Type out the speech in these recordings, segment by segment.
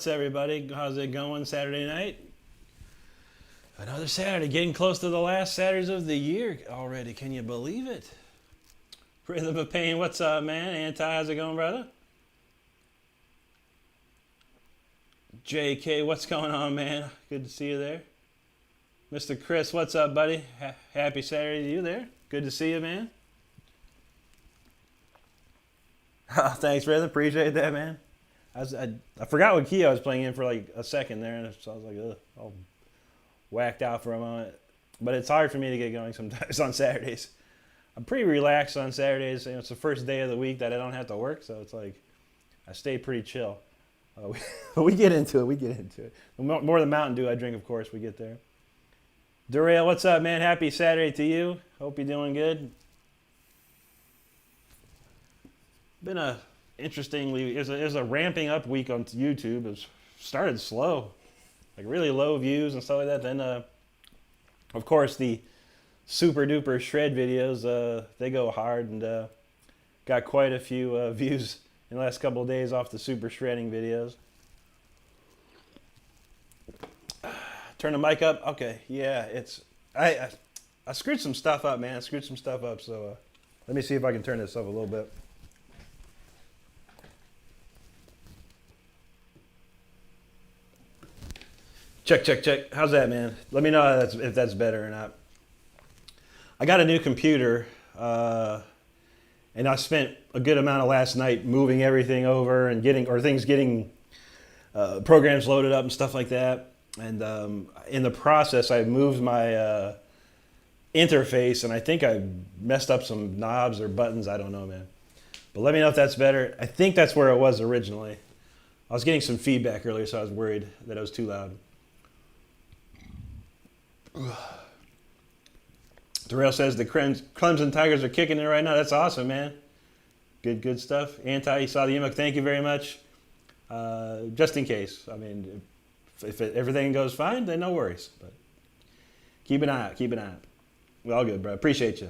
What's everybody? How's it going Saturday night? Another Saturday, getting close to the last Saturdays of the year already. Can you believe it? Rhythm of Pain, what's up, man? Anti, how's it going, brother? JK, what's going on, man? Good to see you there. Mr. Chris, what's up, buddy? Happy Saturday to you there. Good to see you, man. Oh, thanks, Rhythm. Appreciate that, man. I forgot what key I was playing in for like a second there, and so I was like, ugh, all whacked out for a moment. But it's hard for me to get going sometimes on Saturdays. I'm pretty relaxed on Saturdays. You know, it's the first day of the week that I don't have to work, so it's like I stay pretty chill. We get into it. The more the Mountain Dew I drink, of course, we get there. Durail, what's up, man? Happy Saturday to you. Hope you're doing good. Been a interestingly, it was a ramping up week on YouTube. It started slow, like really low views and stuff like that. Then, of course, the super duper shred videos, they go hard, and got quite a few views in the last couple of days off the super shredding videos. Turn the mic up. Okay, yeah, it's I screwed some stuff up, man. So let me see if I can turn this up a little bit. Check. How's that, man? Let me know if that's better or not. I got a new computer, and I spent a good amount of last night moving everything over and getting programs loaded up and stuff like that. And in the process, I moved my interface, and I think I messed up some knobs or buttons. I don't know, man. But let me know if that's better. I think that's where it was originally. I was getting some feedback earlier, so I was worried that it was too loud. Terrell says the Clemson Tigers are kicking it right now. That's awesome, man. Good stuff. Anti, you saw the email. Thank you very much. Just in case. I mean, if everything goes fine, then no worries. But keep an eye out. We're all good, bro. Appreciate you.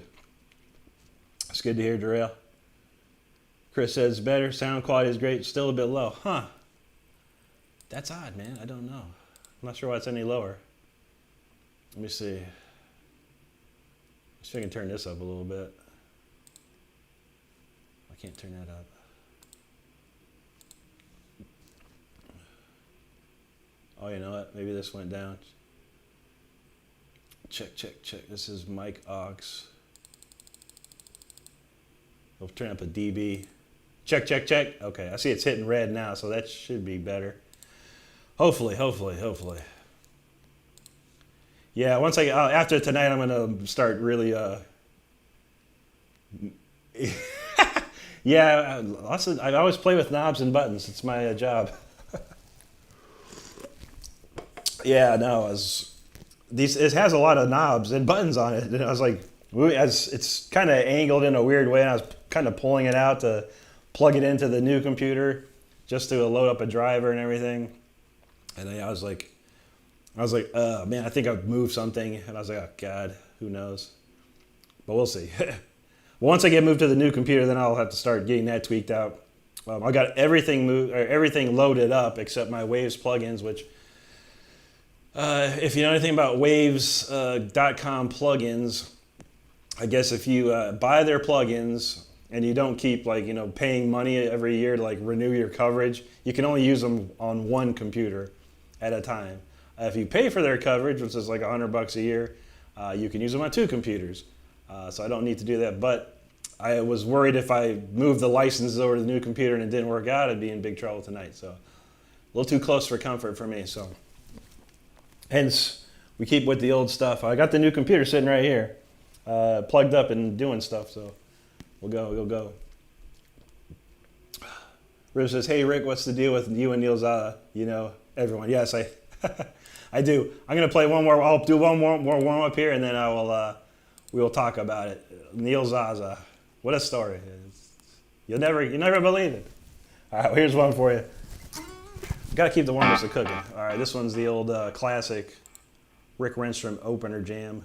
It's good to hear, Darrell. Chris says better. Sound quality is great. Still a bit low. Huh. That's odd, man. I don't know. I'm not sure why it's any lower. Let me see. See if I can turn this up a little bit. I can't turn that up. Oh, you know what? Maybe this went down. Check. This is mic aux. I'll turn up a dB. Check. Okay, I see it's hitting red now, so that should be better. Hopefully. Yeah, once after tonight, I'm gonna start really. Yeah, I always play with knobs and buttons. It's my job. Yeah, no, it has a lot of knobs and buttons on it, and I was like, as it's kind of angled in a weird way, and I was kind of pulling it out to plug it into the new computer, just to load up a driver and everything, and then I was like, man, I think I've moved something. And I was like, oh, God, who knows? But we'll see. Well, once I get moved to the new computer, then I'll have to start getting that tweaked out. I got everything loaded up except my Waves plugins, which, if you know anything about Waves.com plugins, I guess if you buy their plugins and you don't keep paying money every year to renew your coverage, you can only use them on one computer at a time. If you pay for their coverage, which is like $100 a year, you can use them on two computers. So I don't need to do that. But I was worried if I moved the licenses over to the new computer and it didn't work out, I'd be in big trouble tonight. So a little too close for comfort for me. So hence, we keep with the old stuff. I got the new computer sitting right here, plugged up and doing stuff. So we'll go. Riv says, hey, Rick, what's the deal with you and Neil Zaza? Everyone. Yes, I do. I'm gonna play one more. I'll do one more warm up here, and then we will talk about it. Neil Zaza, what a story! You'll never believe it. All right, well, here's one for you. Got to keep the warm-ups cooking. All right, this one's the old classic Rick Renstrom opener jam.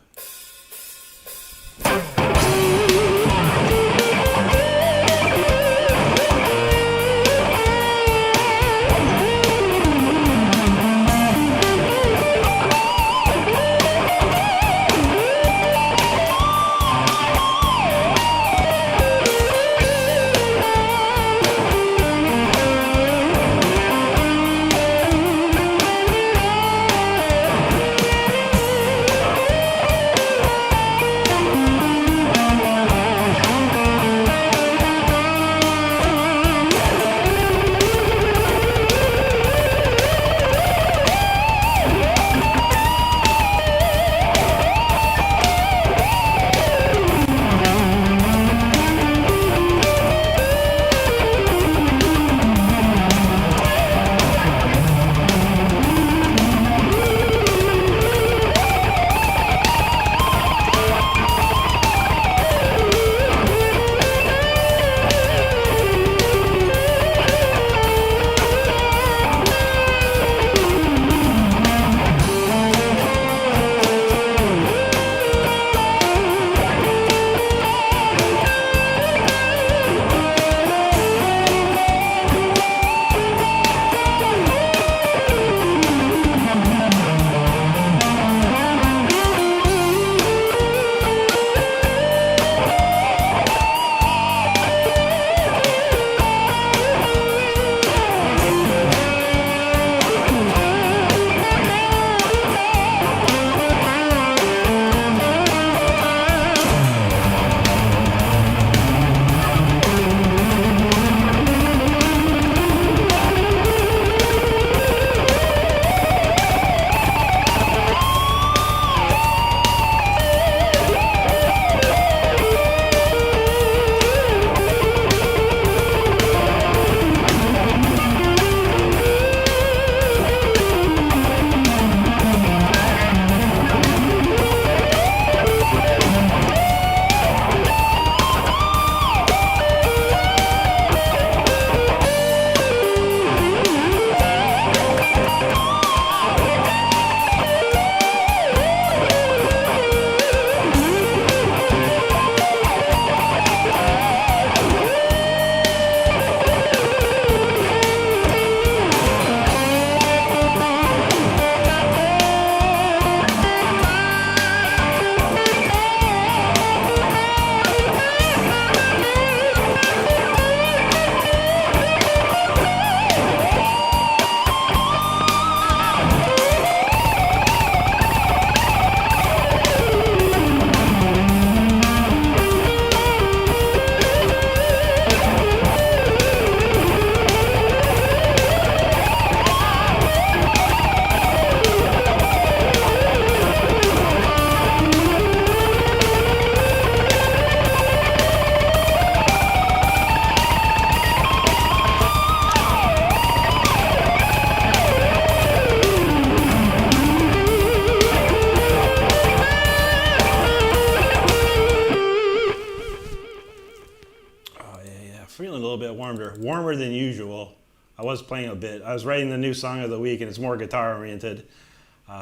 warmer than usual. I was playing a bit. I was writing the new song of the week, and it's more guitar oriented.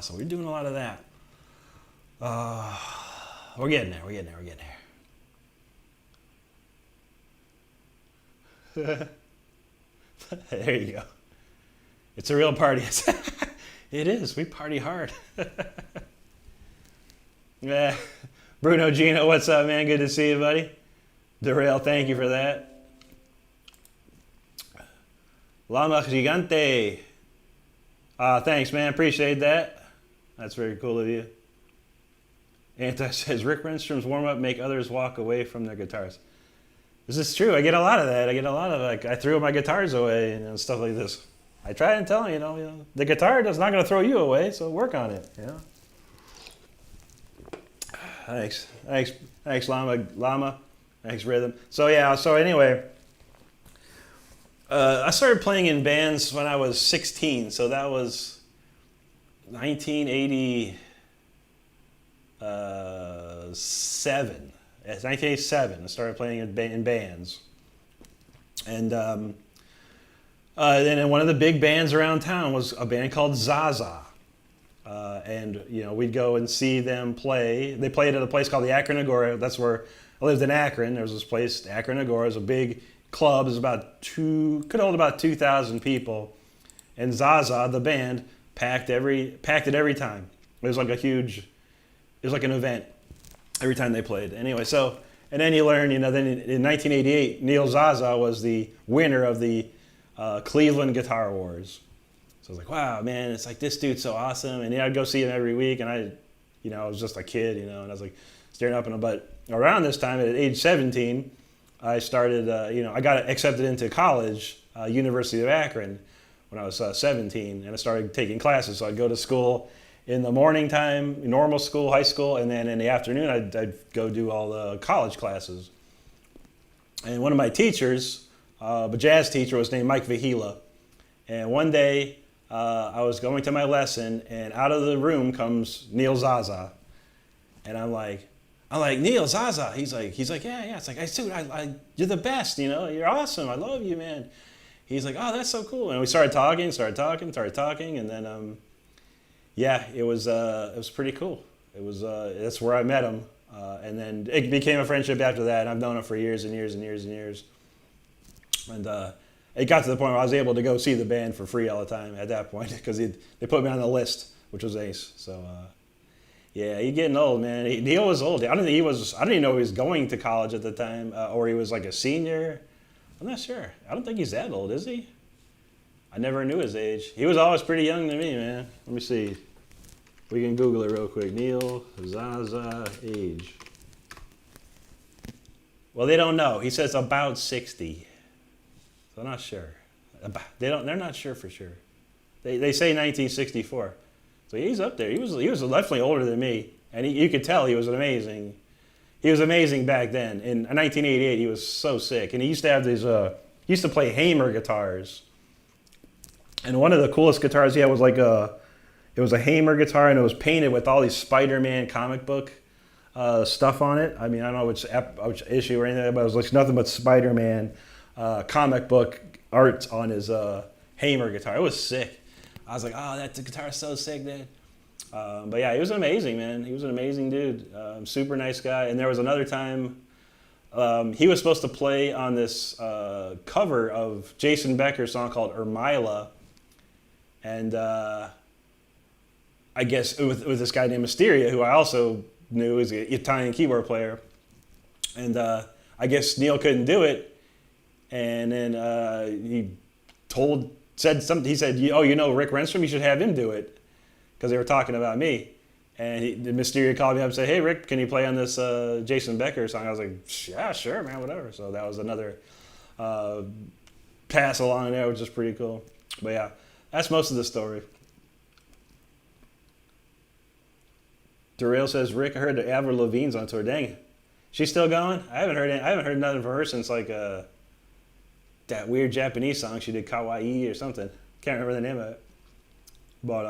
So we're doing a lot of that. We're getting there. We're getting there. We're getting there. There you go. It's a real party. It is. We party hard. Yeah. Bruno Gino, what's up, man? Good to see you, buddy. Derail, thank you for that. Lama Gigante. Thanks, man. Appreciate that. That's very cool of you. Anti says, Rick Renstrom's warm-up make others walk away from their guitars. This is true. I get a lot of that. I get a lot of, like, I threw my guitars away and stuff like this. I try and tell them, you know, the guitar is not going to throw you away, so work on it, you know. Thanks, Llama. Thanks, Rhythm. So yeah, so anyway, I started playing in bands when I was 16, so that was 1987. It's 1987. I started playing in bands, and then one of the big bands around town was a band called Zaza. And, you know, we'd go and see them play. They played at a place called the Akron Agora. That's where I lived in Akron. There was this place, Akron Agora. It was a big club. It was could hold about 2,000 people. And Zaza, the band, packed it every time. It was like it was like an event every time they played. Anyway, so, and then you learn, you know, then in 1988, Neil Zaza was the winner of the Cleveland Guitar Awards. So I was like, wow, man, it's like this dude's so awesome. And I'd go see him every week, and I was just a kid, you know, and I was like staring up in him. But around this time, at age 17, I started, I got accepted into college, University of Akron, when I was 17, and I started taking classes. So I'd go to school in the morning time, normal school, high school, and then in the afternoon, I'd go do all the college classes. And one of my teachers, a jazz teacher, was named Mike Vihila. And one day, I was going to my lesson, and out of the room comes Neil Zaza, and I'm like, Neil Zaza. He's like, yeah. It's like, dude, you're the best. You know, you're awesome. I love you, man. He's like, oh, that's so cool. And we started talking, and then, it was pretty cool. It was that's where I met him, and then it became a friendship after that. And I've known him for years and years and years and years, and. It got to the point where I was able to go see the band for free all the time at that point because they put me on the list, which was ace. So, yeah, he's getting old, man. Neil was old. I didn't even know he was going to college at the time, or he was like a senior. I'm not sure. I don't think he's that old, is he? I never knew his age. He was always pretty young to me, man. Let me see. We can Google it real quick. Neil Zaza age. Well, they don't know. He says about 60. I'm not sure. They're not sure for sure. They say 1964. So he's up there. He was definitely older than me, and you could tell he was amazing. He was amazing back then. In 1988, he was so sick, and he used to have these. He used to play Hamer guitars, and one of the coolest guitars he had was it was a Hamer guitar, and it was painted with all these Spider-Man comic book stuff on it. I mean, I don't know which issue or anything, but it was like nothing but Spider-Man. Comic book art on his Hamer guitar. It was sick. I was like, oh, that guitar is so sick, dude. But yeah, he was amazing, man. He was an amazing dude. Super nice guy. And there was another time he was supposed to play on this cover of Jason Becker's song called Ermila. And I guess with this guy named Mysteria, who I also knew is an Italian keyboard player. And I guess Neil couldn't do it. And then he said something. He said, "Oh, you know Rick Renstrom? You should have him do it," because they were talking about me. And the Mysteria called me up and said, "Hey, Rick, can you play on this Jason Becker song?" I was like, "Yeah, sure, man, whatever." So that was another pass along there, which is pretty cool. But yeah, that's most of the story. Derail says, "Rick, I heard that Avril Lavigne's on tour. Dang it, she's still going? I haven't heard nothing from her since like that weird Japanese song she did, Kawaii or something. Can't remember the name of it. But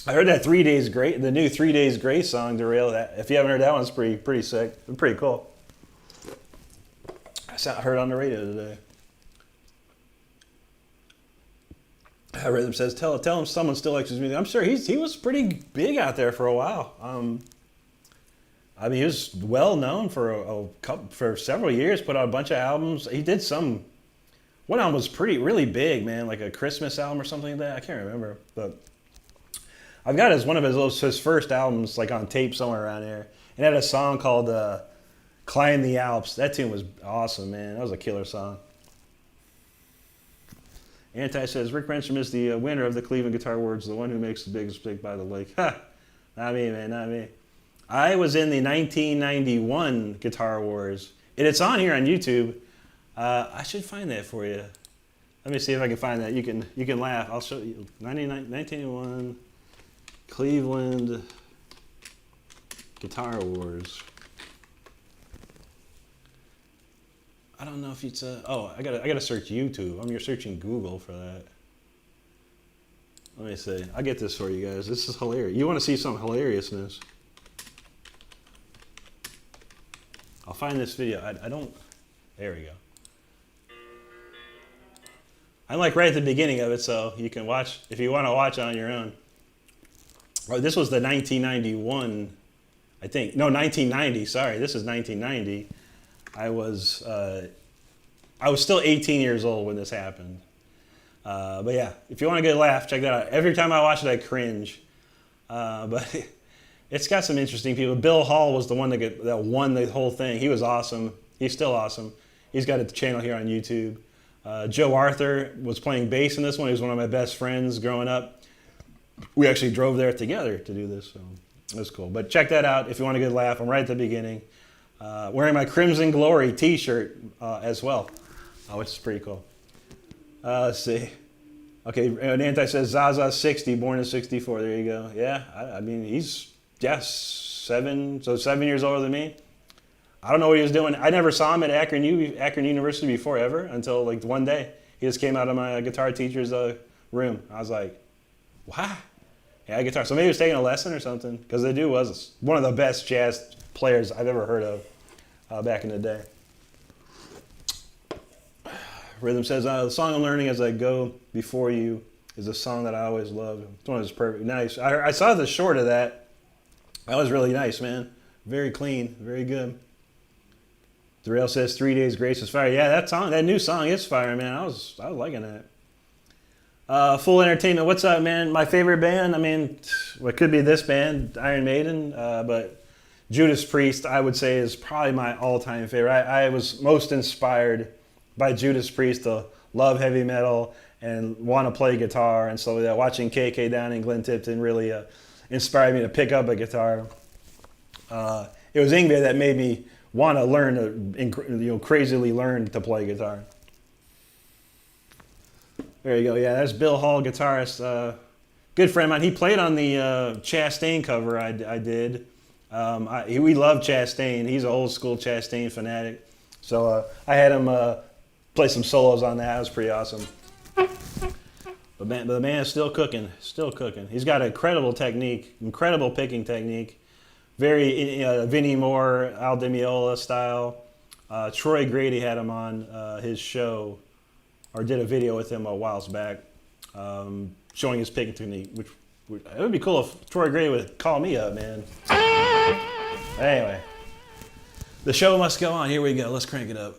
I heard that 3 Days Grace, the new 3 Days Grace song, Derail. If you haven't heard that one, it's pretty sick. It's pretty cool. I heard it on the radio today. Rhythm says, tell him someone still likes his music. I'm sure he was pretty big out there for a while. I mean, he was well known for several years. Put out a bunch of albums. He did one album was really big, man, like a Christmas album or something like that. I can't remember, but I've got one of his first albums like on tape somewhere around here. It had a song called "Climb the Alps." That tune was awesome, man. That was a killer song. Anti says, Rick Renstrom is the winner of the Cleveland Guitar Awards, the one who makes the biggest mistake by the lake. Ha! Not me, man, not me. I was in the 1991 Guitar Awards, and it's on here on YouTube. I should find that for you. Let me see if I can find that. You can laugh. I'll show you. 1991 Cleveland Guitar Awards. I don't know if it's I gotta search YouTube. You're searching Google for that. Let me see. I'll get this for you guys. This is hilarious. You want to see some hilariousness? I'll find this video. I don't. There we go. I'm like right at the beginning of it, so you can watch if you want to watch on your own. Oh, this was the 1991, I think. No, 1990. Sorry, this is 1990. I was still 18 years old when this happened. But yeah, if you want a good laugh, check that out. Every time I watch it, I cringe. But it's got some interesting people. Bill Hall was the one that won the whole thing. He was awesome. He's still awesome. He's got a channel here on YouTube. Joe Arthur was playing bass in this one. He was one of my best friends growing up. We actually drove there together to do this, so it was cool. But check that out if you want a good laugh. I'm right at the beginning. Wearing my Crimson Glory t-shirt as well, which is pretty cool. Let's see. Okay, Anti says Zaza 60, born in 64. There you go. Yeah, I mean, he's 7 years older than me. I don't know what he was doing. I never saw him at Akron University before ever until like one day. He just came out of my guitar teacher's room. I was like, wow, yeah, guitar. So maybe he was taking a lesson or something, because the dude was one of the best jazz players I've ever heard of back in the day. Rhythm says, the song I'm learning as I go before you is a song that I always loved. It's one of those perfect. Nice. I saw the short of that. That was really nice, man. Very clean, very good. Darrell says 3 Days Grace is fire. Yeah, that new song is fire, man. I was liking that. Full Entertainment, what's up, man? My favorite band, I mean, it could be this band, Iron Maiden, but Judas Priest, I would say, is probably my all-time favorite. I was most inspired by Judas Priest to love heavy metal and want to play guitar, and so watching KK down in Glen Tipton really inspired me to pick up a guitar. It was Ingve that made me want to learn crazily learn to play guitar. There you go. Yeah, that's Bill Hall, guitarist. Good friend of mine. He played on the Chastain cover I did. We love Chastain. He's an old school Chastain fanatic. So I had him play some solos on that. It was pretty awesome. But the man is still cooking. Still cooking. He's got incredible technique, incredible picking technique. Very Vinnie Moore, Al Di Meola style. Troy Grady had him on his show, or did a video with him a while back, showing his picking technique. Which it would be cool if Troy Grady would call me up, man. Anyway, the show must go on. Here we go. Let's crank it up.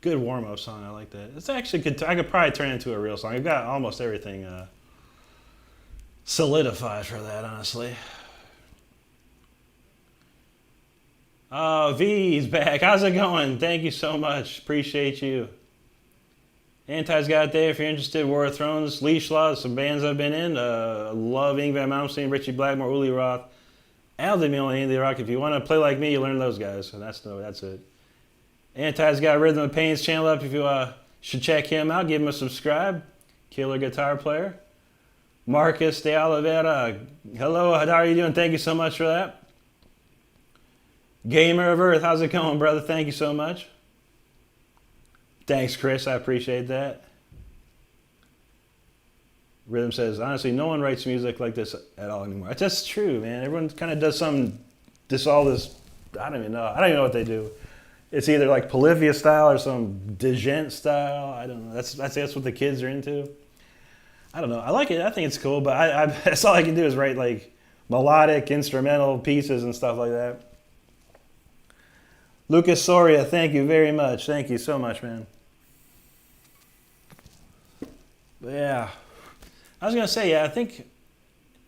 good warm-up song. I like that. It's actually good. I could probably turn it into a real song. I've got almost everything solidified for that, honestly. Oh, V's back. How's it going? Thank you so much. Appreciate you. Anti's got there. If you're interested, War of Thrones, Leash Law, some bands I've been in. Love Ingvar Malmsteen, Richie Blackmore, Uli Roth, Al DeMille, and Andy Rock. If you want to play like me, you learn those guys. So that's it. Anti's got Rhythm of Pain's channel up. If you should check him out, give him a subscribe. Killer guitar player. Marcus de Oliveira. Hello, how are you doing? Thank you so much for that. Gamer of Earth, how's it going, brother? Thank you so much. Thanks, Chris. I appreciate that. Rhythm says, honestly, no one writes music like this at all anymore. That's true, man. Everyone kind of does all this. I don't even know. I don't even know what they do. It's either like Polyphia style or some Degent style. I don't know. That's what the kids are into. I don't know. I like it. I think it's cool, but I that's all I can do is write like melodic instrumental pieces and stuff like that. Lucas Soria, thank you very much. Thank you so much, man. But yeah, I was gonna say, yeah, I think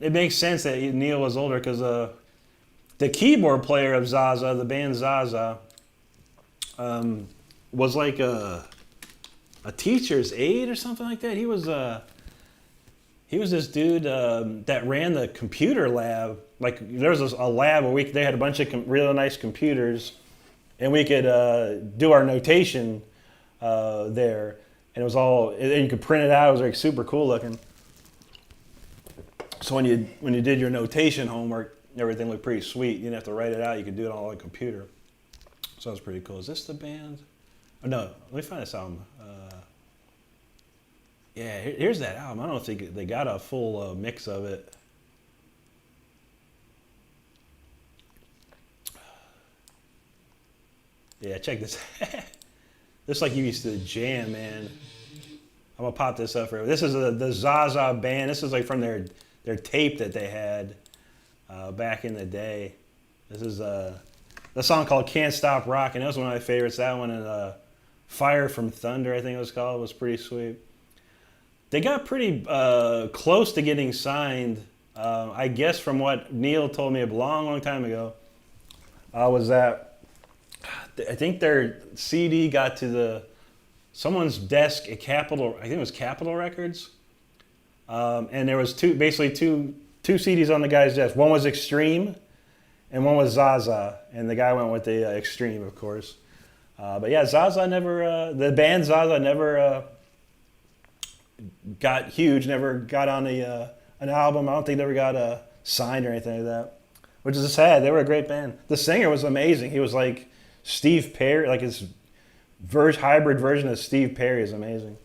it makes sense that Neil was older because the keyboard player of Zaza, the band Zaza, was like a teacher's aide or something like that. He was this dude that ran the computer lab. Like there was a lab where they had a bunch of really nice computers. And we could do our notation there, and it was all. And you could print it out. It was like super cool looking. So when you did your notation homework, everything looked pretty sweet. You didn't have to write it out. You could do it all on the computer. So that was pretty cool. Is this the band? Oh no, let me find this album. Yeah, here's that album. I don't know if they got a full mix of it. Yeah, check this. This like you used to jam, man. I'm gonna pop this up for you. This is the Zaza band. This is like from their tape that they had back in the day. This is the song called "Can't Stop Rockin'." That was one of my favorites. That one and "Fire from Thunder," I think it was called. It was pretty sweet. They got pretty close to getting signed. I guess from what Neil told me a long time ago was that. I think their CD got to someone's desk at Capitol. I think it was Capitol Records, and there was two CDs on the guy's desk. One was Extreme, and one was Zaza. And the guy went with the Extreme, of course. But yeah, Zaza never. The band Zaza never got huge. Never got on an album. I don't think they ever got signed or anything like that. Which is sad. They were a great band. The singer was amazing. He was like Steve Perry, like his hybrid version of Steve Perry is amazing.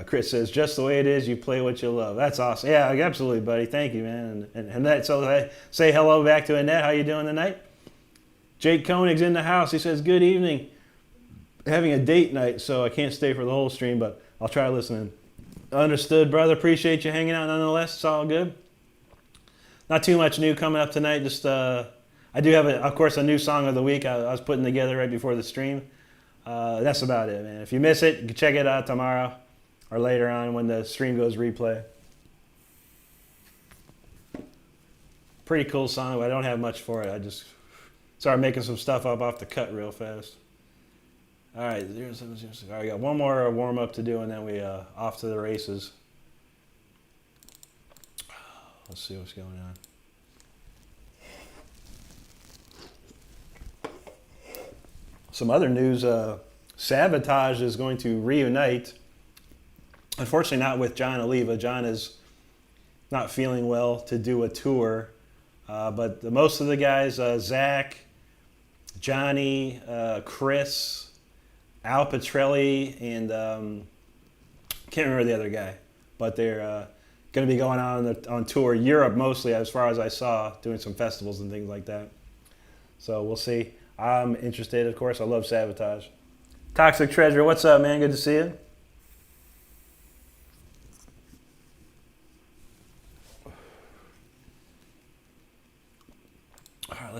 Chris says, just the way it is, you play what you love. That's awesome. Yeah, absolutely, buddy. Thank you, man. And Annette, so I say hello back to Annette. How you doing tonight? Jake Koenig's in the house. He says, good evening. Having a date night, so I can't stay for the whole stream, but I'll try listening. Understood, brother. Appreciate you hanging out nonetheless. It's all good. Not too much new coming up tonight. Just I do have, of course, a new song of the week I was putting together right before the stream. That's about it, man. If you miss it, you can check it out tomorrow or later on when the stream goes replay. Pretty cool song, but I don't have much for it. I just started making some stuff up off the cut real fast. All right, all right, got one more warm up to do, and then we off to the races. Let's see what's going on. Some other news: Sabotage is going to reunite. Unfortunately, not with John Oliva. John is not feeling well to do a tour, but most of the guys, Zach, Johnny, Chris, Al Petrelli, and can't remember the other guy, but they're going to be going on tour, Europe mostly, as far as I saw, doing some festivals and things like that. So we'll see. I'm interested, of course. I love Sabotage. Toxic Treasure, what's up, man? Good to see you.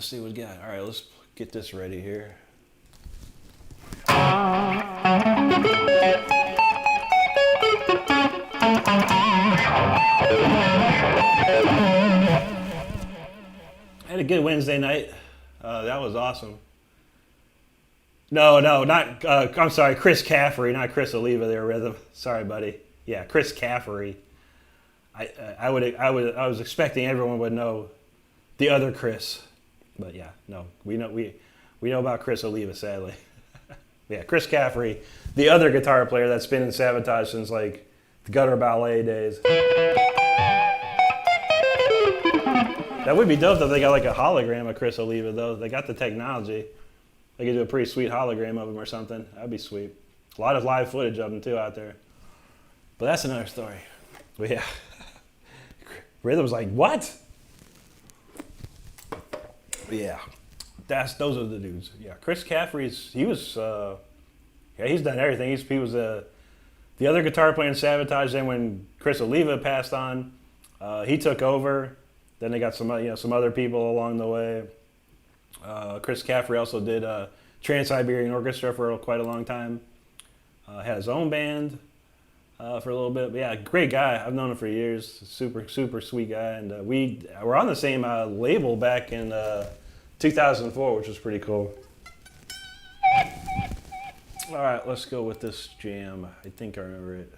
let's see what we got. All right, let's get this ready here. I had a good Wednesday night. That was awesome. No, not. I'm sorry, Chris Caffrey, not Chris Oliva. There, Rhythm. Sorry, buddy. Yeah, Chris Caffrey. I was expecting everyone would know the other Chris, but yeah, no, we know about Chris Oliva, sadly. Yeah, Chris Caffrey, the other guitar player that's been in Sabotage since like the Gutter Ballet days. That would be dope if they got like a hologram of Chris Oliva, though. They got the technology. They could do a pretty sweet hologram of him or something. That'd be sweet. A lot of live footage of him, too, out there. But that's another story. But yeah. Rhythm's like, what? But yeah. Those are the dudes. Yeah, Chris Caffrey's, he's done everything. He was the other guitar player in Sabotage. Then when Chris Oliva passed on, he took over. Then they got some other people along the way. Chris Caffrey also did Trans-Siberian Orchestra for quite a long time. Had his own band for a little bit. But yeah, great guy. I've known him for years. Super, super sweet guy. And we were on the same label back in 2004, which was pretty cool. All right, let's go with this jam. I think I remember it.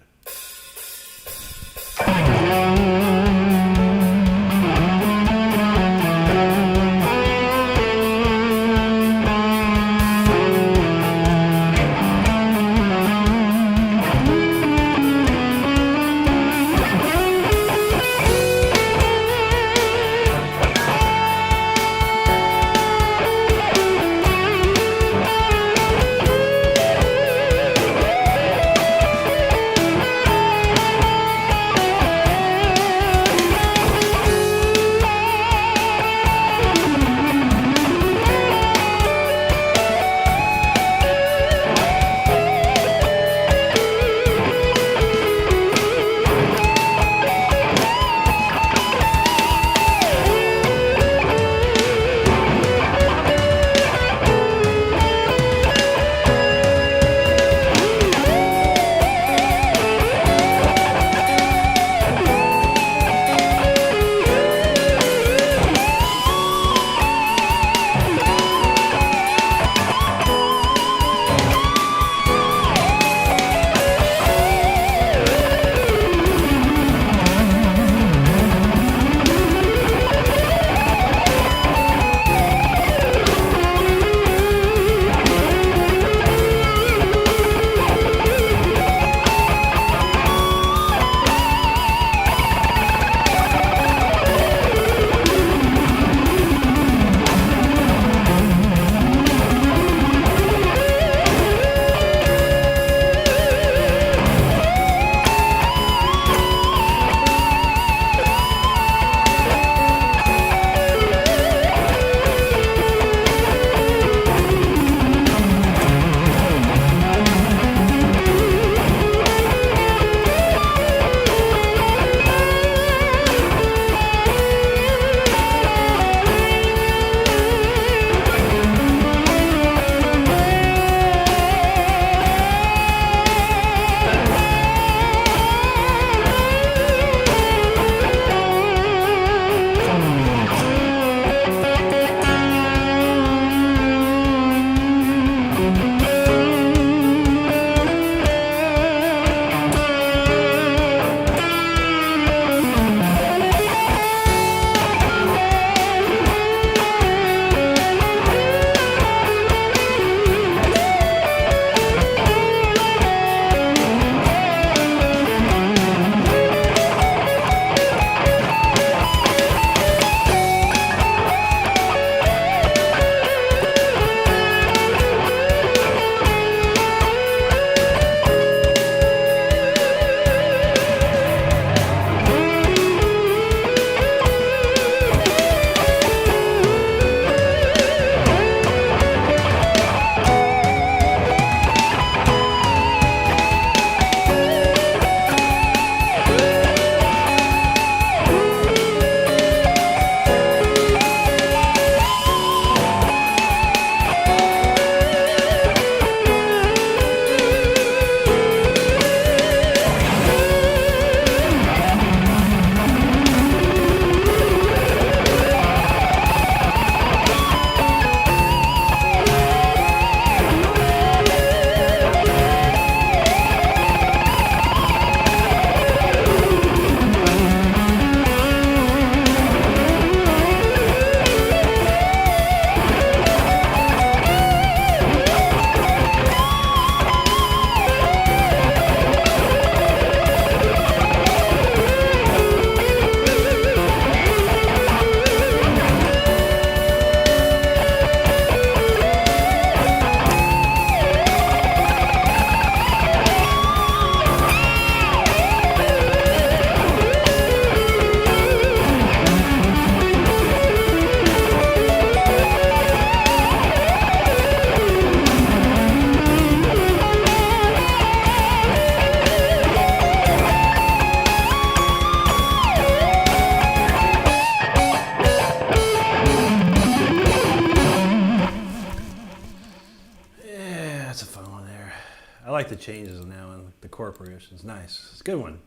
changes now in the corporations. Nice. It's a good one.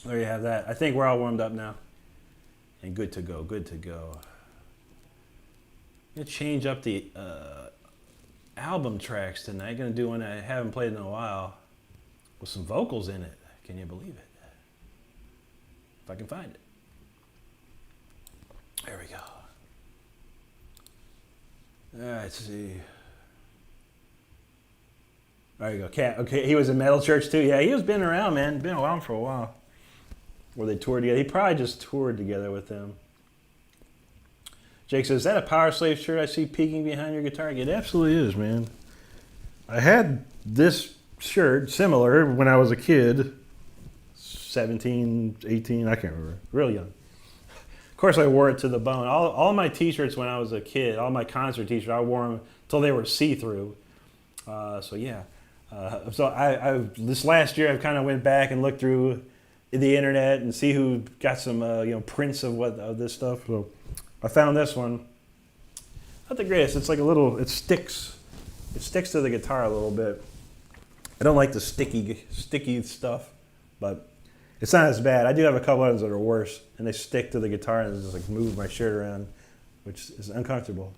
There you have that. I think we're all warmed up now. And good to go, good to go. I'm going to change up the album tracks tonight. Going to do one I haven't played in a while with some vocals in it. Can you believe it? If I can find it. There we go. All right, let's see. There you go. Cat. Okay, he was in Metal Church too. Yeah, he was been around, man. Been around for a while. Where they toured together. He probably just toured together with them. Jake says, is that a Power Slave shirt I see peeking behind your guitar? It absolutely is, man. I had this shirt, similar, when I was a kid. 17, 18, I can't remember. Real young. Of course, I wore it to the bone. All my T-shirts when I was a kid, all my concert T-shirts, I wore them until they were see-through. So yeah. So I this last year, I've kind of went back and looked through the internet and see who got some prints of this stuff. So I found this one. Not the greatest. It's like a little. It sticks to the guitar a little bit. I don't like the sticky stuff, but it's not as bad. I do have a couple others that are worse, and they stick to the guitar and just like move my shirt around, which is uncomfortable.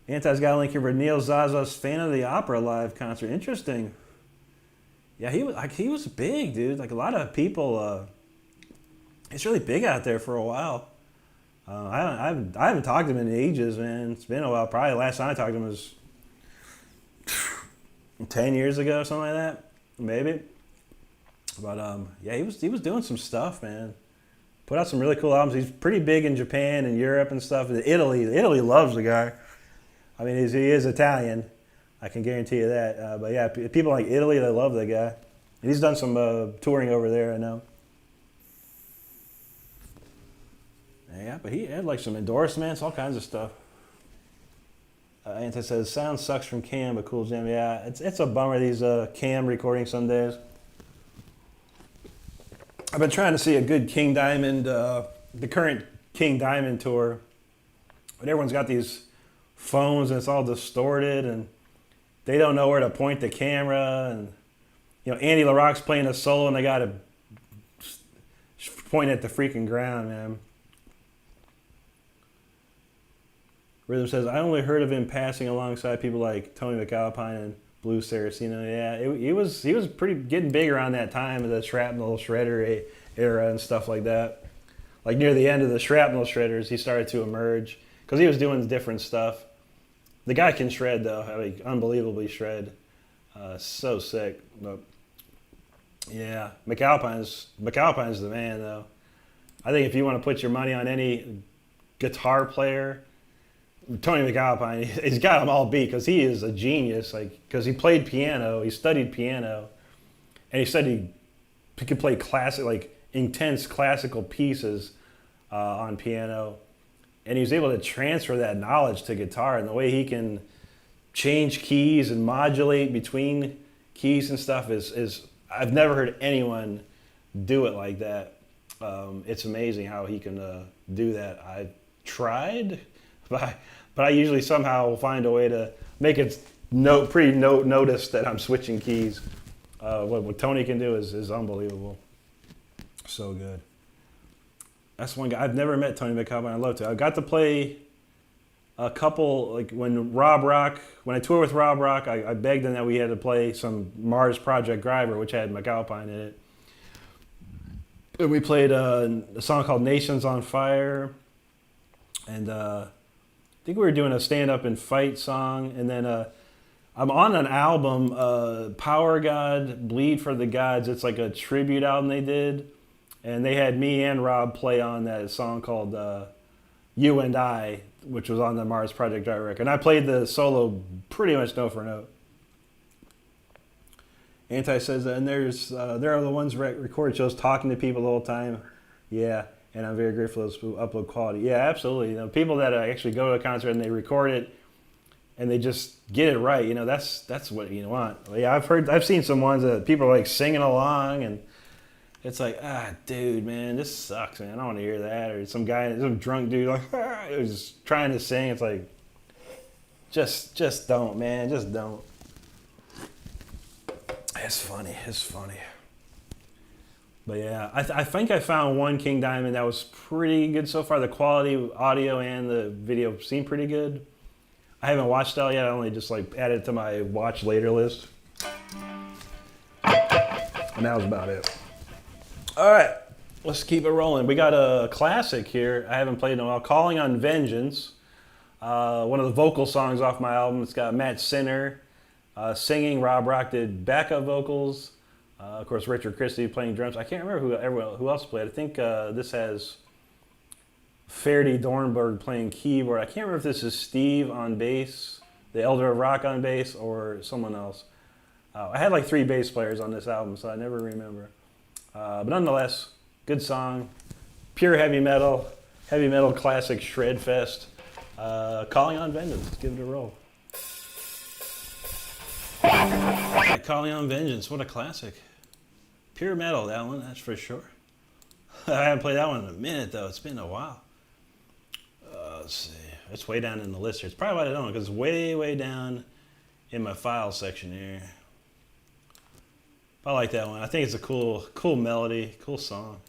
Anti's got a link here for Neil Zaza's Fan of the Opera live concert. Interesting. Yeah, he was big, dude. Like a lot of people. He's really big out there for a while. I haven't talked to him in ages, man. It's been a while. Probably last time I talked to him was 10 years ago, something like that, maybe. But yeah, he was doing some stuff, man. Put out some really cool albums. He's pretty big in Japan and Europe and stuff. Italy loves the guy. I mean, he is Italian. I can guarantee you that. But yeah, people like Italy, they love the guy. And he's done some touring over there, I know. Yeah, but he had like some endorsements, all kinds of stuff. Anti says, sound sucks from Cam, but cool jam. Yeah, it's a bummer, these Cam recordings some days. I've been trying to see a good King Diamond, the current King Diamond tour. But everyone's got these phones and it's all distorted and they don't know where to point the camera. And, Andy LaRocque's playing a solo and they got to point at the freaking ground, man. Rhythm says, I only heard of him passing alongside people like Tony McAlpine and Blue Saraceno. Yeah, he was pretty getting big around that time of the Shrapnel Shredder era and stuff like that. Like near the end of the Shrapnel Shredders, he started to emerge because he was doing different stuff. The guy can shred though, I mean, unbelievably shred. So sick. But yeah, McAlpine's the man though. I think if you want to put your money on any guitar player, Tony McAlpine, he's got them all beat because he is a genius. Like, because he played piano, he studied piano, and he said he could play classic, like intense classical pieces on piano, and he was able to transfer that knowledge to guitar. And the way he can change keys and modulate between keys and stuff is I've never heard anyone do it like that. It's amazing how he can do that. I tried. But I usually somehow find a way to make it notice that I'm switching keys. What Tony can do is unbelievable. So good. That's one guy. I've never met Tony McAlpine. I'd love to. I got to play a couple, like when I toured with Rob Rock, I begged him that we had to play some Mars Project Driver, which had McAlpine in it. And we played a song called Nations on Fire. And I think we were doing a stand-up and fight song, and then I'm on an album, Power God, Bleed for the Gods. It's like a tribute album they did, and they had me and Rob play on that song called You and I, which was on the Mars Project Drive record. And I played the solo pretty much note for note. Anti says, and there are the ones record shows talking to people the whole time. Yeah. And I'm very grateful for those upload quality. Yeah, absolutely. People that actually go to a concert and they record it and they just get it right. That's what you want. Yeah, I've seen some ones that people are like singing along and it's like, dude, man, this sucks, man. I don't want to hear that. Or some drunk dude like, was just trying to sing. It's like, Just don't, man. Just don't. It's funny. It's funny. But yeah, I think I found one King Diamond that was pretty good so far. The quality, audio, and the video seem pretty good. I haven't watched that yet. I only just like added it to my watch later list. And that was about it. All right, let's keep it rolling. We got a classic here. I haven't played in a while. Calling on Vengeance. One of the vocal songs off my album. It's got Matt Sinner singing. Rob Rock did backup vocals. Of course, Richard Christie playing drums. I can't remember who else played. I think this has Ferdy Dornberg playing keyboard. I can't remember if this is Steve on bass, the Elder of Rock on bass, or someone else. I had like 3 bass players on this album, so I never remember. But nonetheless, good song. Pure heavy metal classic shred fest. Calling on Vengeance. Let's give it a roll. Calling on Vengeance, what a classic. Pure metal, that one, that's for sure. I haven't played that one in a minute, though. It's been a while. Let's see. It's way down in the list here. It's probably why I don't know, because it's way, way down in my file section here. I like that one. I think it's a cool melody, cool song.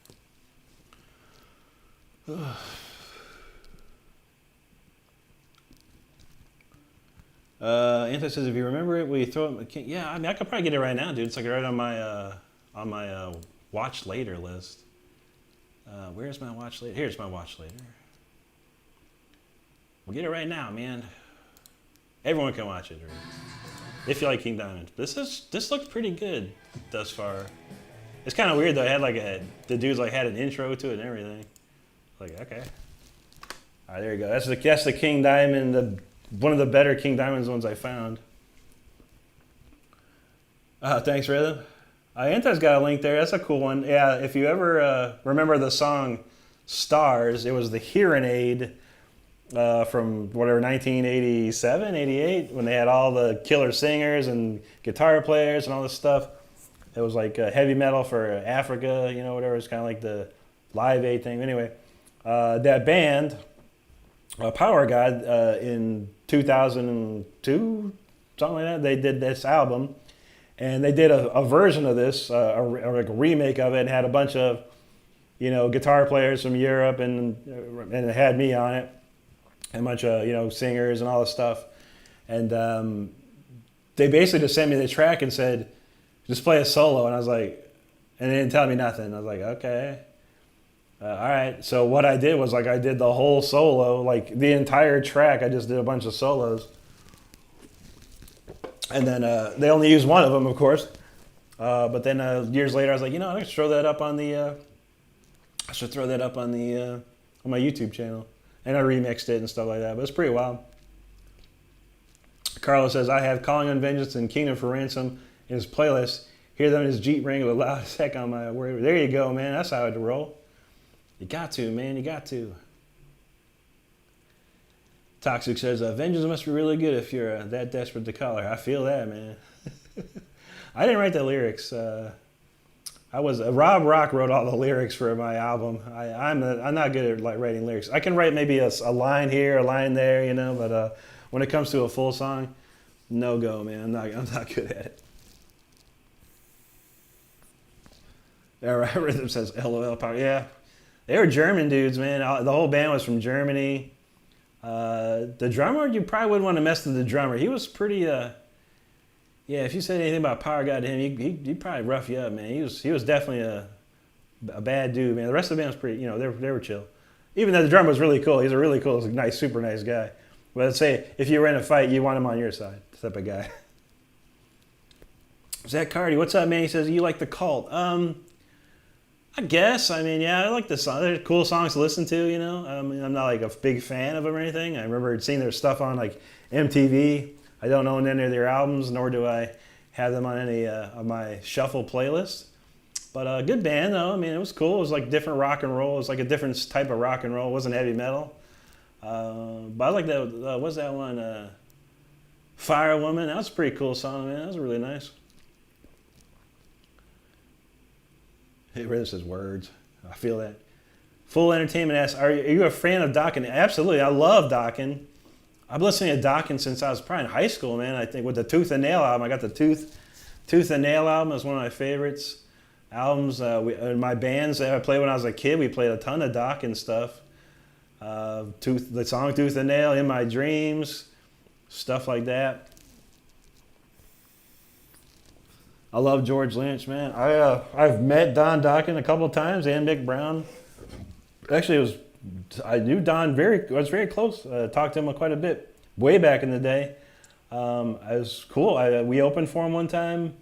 Anthony says, if you remember it, will you throw it? Yeah, I mean, I could probably get it right now, dude. It's like right on my watch later list. Where's my watch later? Here's my watch later. We'll get it right now, man. Everyone can watch it, right? If you like King Diamond. This looks pretty good thus far. It's kind of weird though. I had like the dudes like had an intro to it and everything. Like, okay. All right, there you go. That's the King Diamond, one of the better King Diamonds ones I found. Thanks, Rhythm. Anta's got a link there. That's a cool one. Yeah, if you ever remember the song Stars, it was the hearing aid from whatever, 1987, 88, when they had all the killer singers and guitar players and all this stuff. It was like heavy metal for Africa, you know, whatever. It's kind of like the Live Aid thing. Anyway, that band, Power God, in 2002, something like that, they did this album. And they did a version of this, like a remake of it, and had a bunch of, you know, guitar players from Europe, and it had me on it, and a bunch of, you know, singers and all this stuff. And they basically just sent me the track and said, just play a solo. And I was like, and they didn't tell me nothing. I was like, okay. All right. So what I did was like I did the whole solo, like the entire track. I just did a bunch of solos. And then they only used one of them, of course. But then years later, I was like, you know, I should throw that up on the. On my YouTube channel, and I remixed it and stuff like that. But it's pretty wild. Carlos says, I have Calling on Vengeance and Kingdom for Ransom in his playlist. Hear them in his Jeep Wrangler loud as heck on my. There you go, man. That's how it roll. You got to, man. You got to. Toxic says, Vengeance must be really good if you're that desperate to call her. I feel that, man. I didn't write the lyrics. Rob Rock wrote all the lyrics for my album. I'm not good at like writing lyrics. I can write maybe a line here, a line there, you know, but when it comes to a full song, no go, man. I'm not good at it. All right, Rhythm says, LOL Power. Yeah, they were German dudes, man. The whole band was from Germany. The drummer, you probably wouldn't want to mess with the drummer. He was pretty, yeah, if you said anything about Power God to him, he'd probably rough you up, man. He was definitely a bad dude, man. The rest of the band was pretty, you know, they were chill. Even though the drummer was really cool. He's a really cool, nice, super nice guy. But I'd say if you were in a fight, you want him on your side, type of guy. Zach Cardy, what's up, man? He says, you like the Cult? I guess. I mean, yeah, I like the song. They're cool songs to listen to, you know. I mean, I'm not like a big fan of them or anything. I remember seeing their stuff on like MTV. I don't own any of their albums, nor do I have them on any of my shuffle playlists. But good band, though. I mean, it was cool. It was like different rock and roll. It was like a different type of rock and roll. It wasn't heavy metal. But I like that. What's that one? Fire Woman. That was a pretty cool song, man. That was really nice. It really says words. I feel that. Full Entertainment asks, are you a fan of Dokken? Absolutely. I love Dokken. I've been listening to Dokken since I was probably in high school, man. I think with the Tooth and Nail album, I got the Tooth and Nail album is one of my favorites albums. In my bands that I played when I was a kid, we played a ton of Dokken stuff. The song Tooth and Nail, In My Dreams, stuff like that. I love George Lynch, man. I've met Don Dokken a couple of times and Mick Brown. Actually, I knew Don I was very close. Talked to him quite a bit way back in the day. It was cool. We opened for him one time.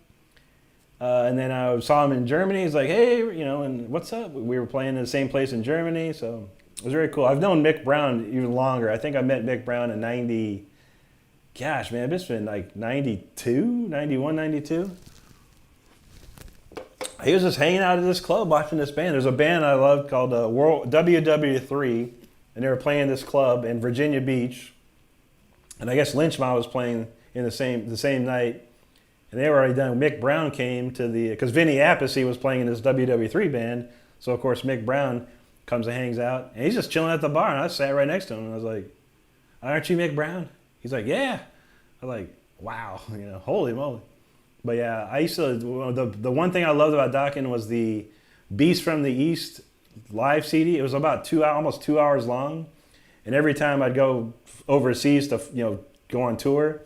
And then I saw him in Germany. He's like, hey, and what's up? We were playing in the same place in Germany, so it was very cool. I've known Mick Brown even longer. I think I met Mick Brown in 90, gosh, man, it's been like 92, 91, 92. He was just hanging out at this club watching this band. There's a band I love called WW3, and they were playing this club in Virginia Beach. And I guess Lynchmont was playing in the same night. And they were already done. Mick Brown came to because Vinny Appice was playing in this WW3 band. So, of course, Mick Brown comes and hangs out. And he's just chilling at the bar. And I sat right next to him. And I was like, aren't you Mick Brown? He's like, yeah. I was like, wow, holy moly. But yeah, I used to, the one thing I loved about Dokken was the Beast from the East live CD. It was about almost 2 hours long. And every time I'd go overseas to, go on tour,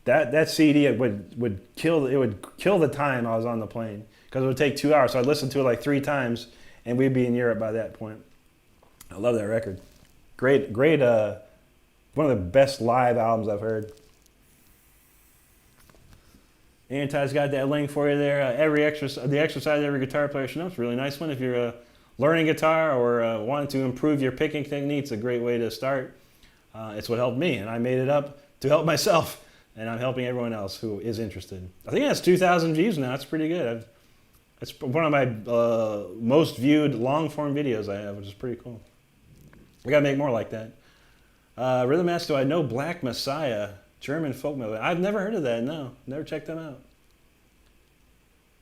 that CD would kill the time I was on the plane, because it would take 2 hours. So I'd listen to it like 3 times, and we'd be in Europe by that point. I love that record. Great, one of the best live albums I've heard. Anti's got that link for you there. The exercise every guitar player should know. It's a really nice one. If you're learning guitar or wanting to improve your picking technique, it's a great way to start. It's what helped me, and I made it up to help myself, and I'm helping everyone else who is interested. I think it has 2,000 views now. It's pretty good. It's one of my most viewed long-form videos I have, which is pretty cool. We got to make more like that. Rhythm asks, do I know Black Messiah? German folk metal. I've never heard of that, no. Never checked them out.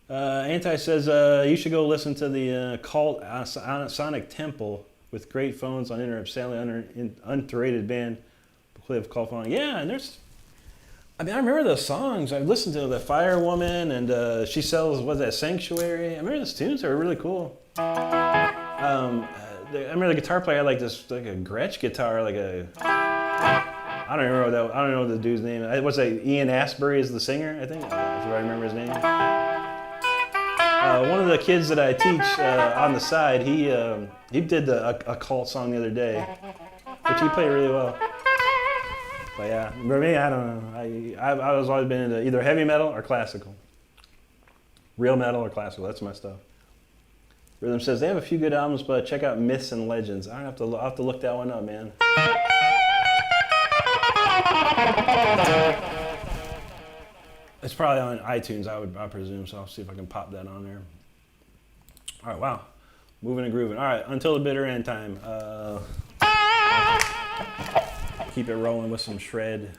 Anti says, you should go listen to the Cult Sonic Temple with great phones on internet. Sadly, underrated band. Play of Cult Phone. Yeah, and I remember those songs. I've listened to the Fire Woman, and she sells, Sanctuary. I remember those tunes. They were really cool. I remember the guitar player had like a Gretsch guitar, I don't know the dude's name. What's that? Ian Astbury is the singer, I think. That's what I remember his name. One of the kids that I teach on the side, he did a Cult song the other day, which he played really well. But yeah, for me, I don't know. I was always been into either heavy metal or classical. Real metal or classical, that's my stuff. Rhythm says, they have a few good albums, but check out Myths and Legends. I'll have to look that one up, man. It's probably on iTunes, I presume, so I'll see if I can pop that on there. All right, wow. Moving and grooving. All right, until the bitter end time. Keep it rolling with some shred.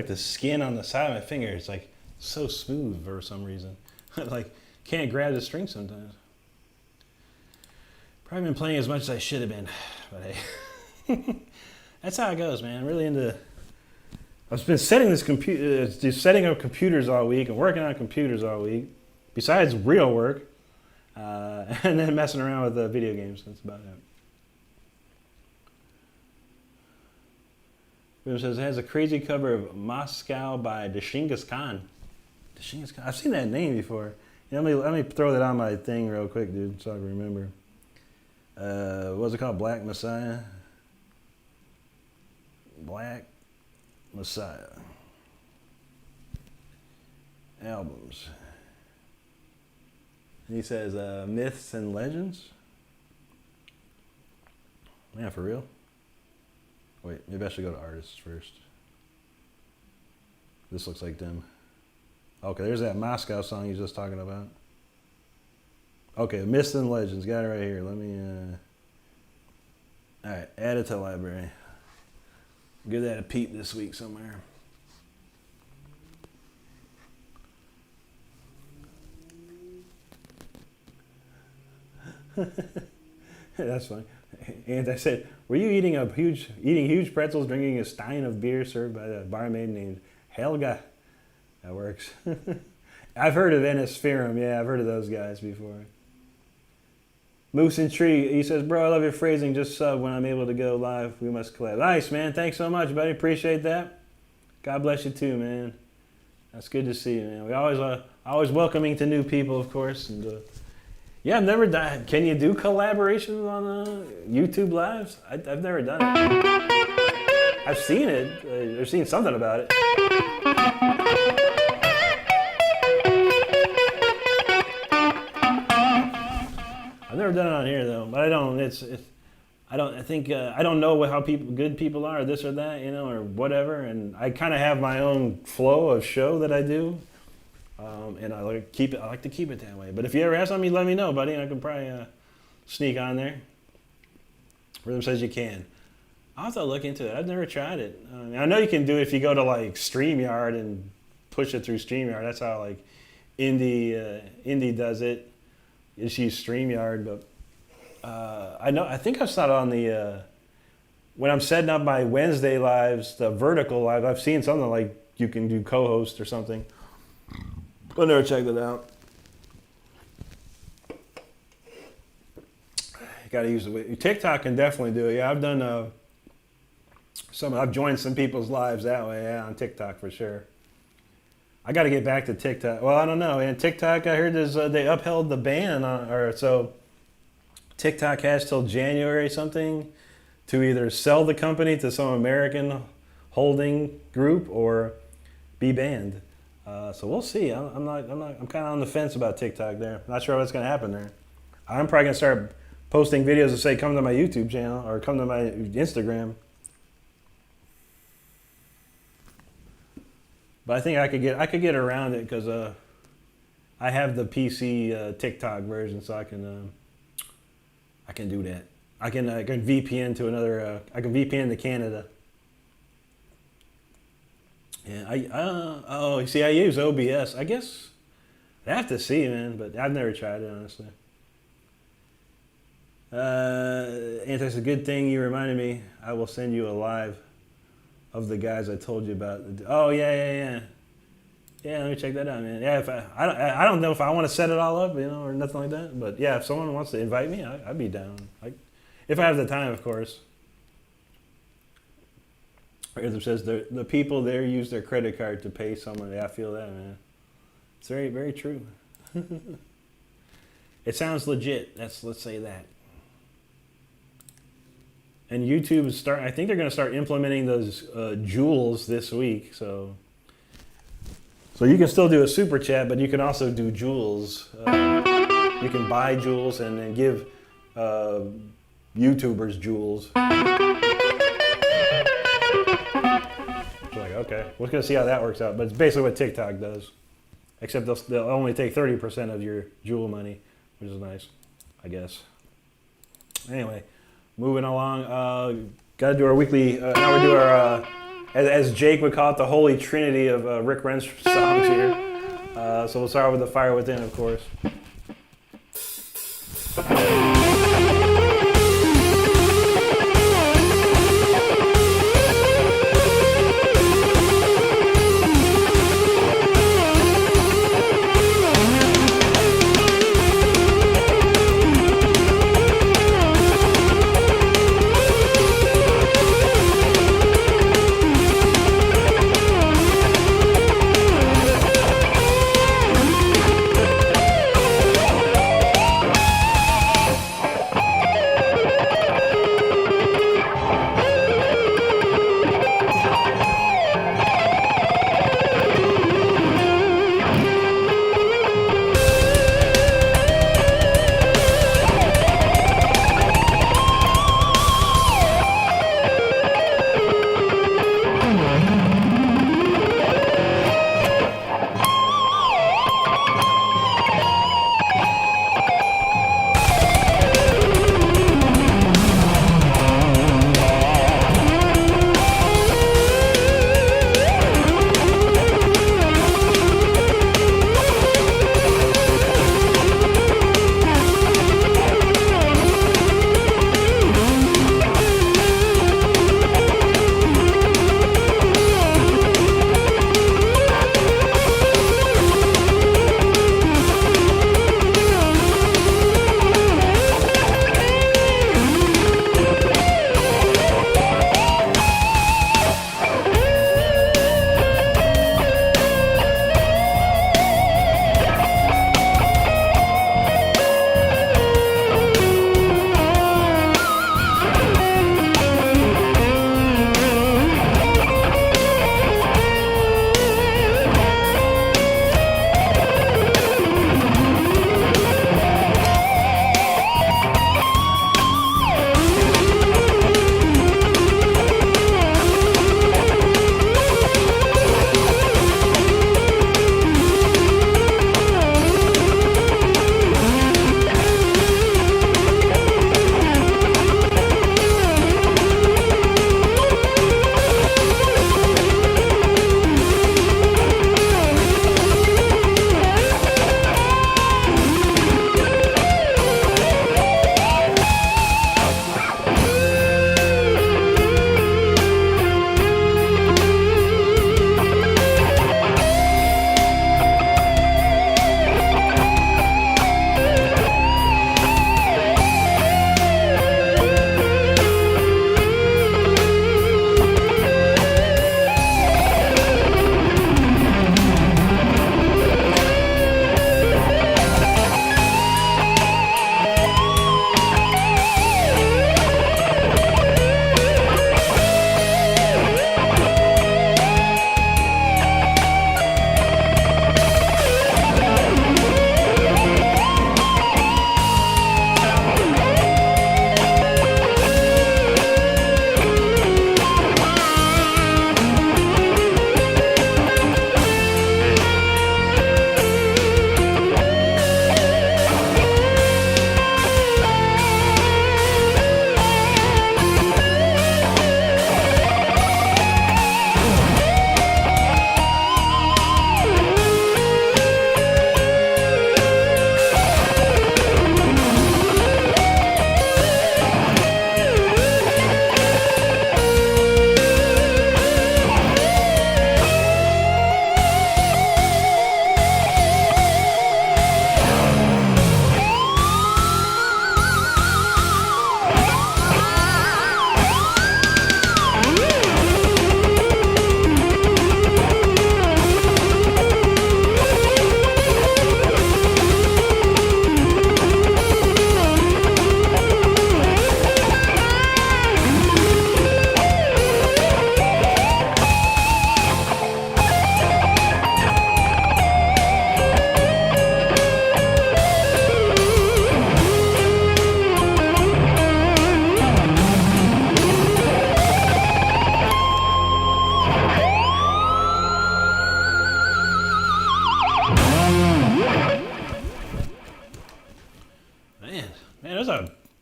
the skin on the side of my finger. It's like so smooth for some reason. Like can't grab the string sometimes. Probably been playing as much as I should have been, but hey, that's how it goes, man. I'm really into. I've been setting setting up computers all week and working on computers all week, besides real work, and then messing around with video games. That's about it. It says it has a crazy cover of Moscow by Dashingis Khan. Dashingis Khan. I've seen that name before. Yeah, let me throw that on my thing real quick, dude, so I can remember. What was it called? Black Messiah? Black Messiah. Albums. And he says Myths and Legends. Yeah, for real? Wait, maybe I should go to artists first. This looks like them. Okay, there's that Moscow song you was just talking about. Okay, Myths and Legends. Got it right here. Let me... Alright, add it to the library. Give that a peep this week somewhere. That's funny. And I said, were you eating huge pretzels, drinking a stein of beer served by the barmaid named Helga? That works. I've heard of Ennisferum. Yeah, I've heard of those guys before. Moose and Tree, he says, bro, I love your phrasing. Just sub when I'm able to go live. We must collab. Nice, man. Thanks so much, buddy. Appreciate that. God bless you too, man. That's good to see you, man. We always welcoming to new people, of course. And yeah, I've never done. Can you do collaborations on YouTube lives? I've never done it. I've seen it. I've seen something about it. I've never done it on here though, but I don't. I think I don't know how good people are, this or that, you know, or whatever. And I kind of have my own flow of show that I do, and I like to keep it that way. But if you ever have something, let me know, buddy, and I can probably sneak on there. Rhythm says you can. I'll have to look into it. I've never tried it. I know you can do it if you go to like StreamYard and push it through StreamYard. That's how like Indie does it. Just use StreamYard, but I think I've saw it on the when I'm setting up my Wednesday lives, the vertical live. I've seen something like you can do co-host or something. I'll never checked it out. You got to use the TikTok can definitely do it. Yeah, I've done I've joined some people's lives that way. Yeah, on TikTok for sure. I got to get back to TikTok. Well, I don't know. And TikTok, I heard they upheld the ban so TikTok has till January something to either sell the company to some American holding group or be banned. So we'll see. I'm kind of on the fence about TikTok there. Not sure what's going to happen there. I'm probably going to start posting videos that say come to my YouTube channel or come to my Instagram. But I think I could get around it because I have the PC TikTok version, so I can do that. I can VPN to another. I can VPN to Canada. Yeah, you see, I use OBS. I guess I have to see, man, but I've never tried it honestly. And it's a good thing you reminded me. I will send you a live of the guys I told you about. Oh yeah. Yeah, let me check that out, man. Yeah, if I don't know if I want to set it all up, you know, or nothing like that. But yeah, if someone wants to invite me, I'd be down. If I have the time, of course. It says the people there use their credit card to pay someone. Yeah, I feel that, man. It's very, very true. It sounds legit. Let's say that. And YouTube is I think they're going to start implementing those jewels this week. So you can still do a super chat, but you can also do jewels. You can buy jewels and then give YouTubers jewels. It's like, okay, we're going to see how that works out. But it's basically what TikTok does. Except they'll only take 30% of your jewel money, which is nice, I guess. Anyway. Moving along, got to do our weekly, now we do our as Jake would call it, the holy trinity of Rick Renstrom songs here. So we'll start with The Fire Within, of course.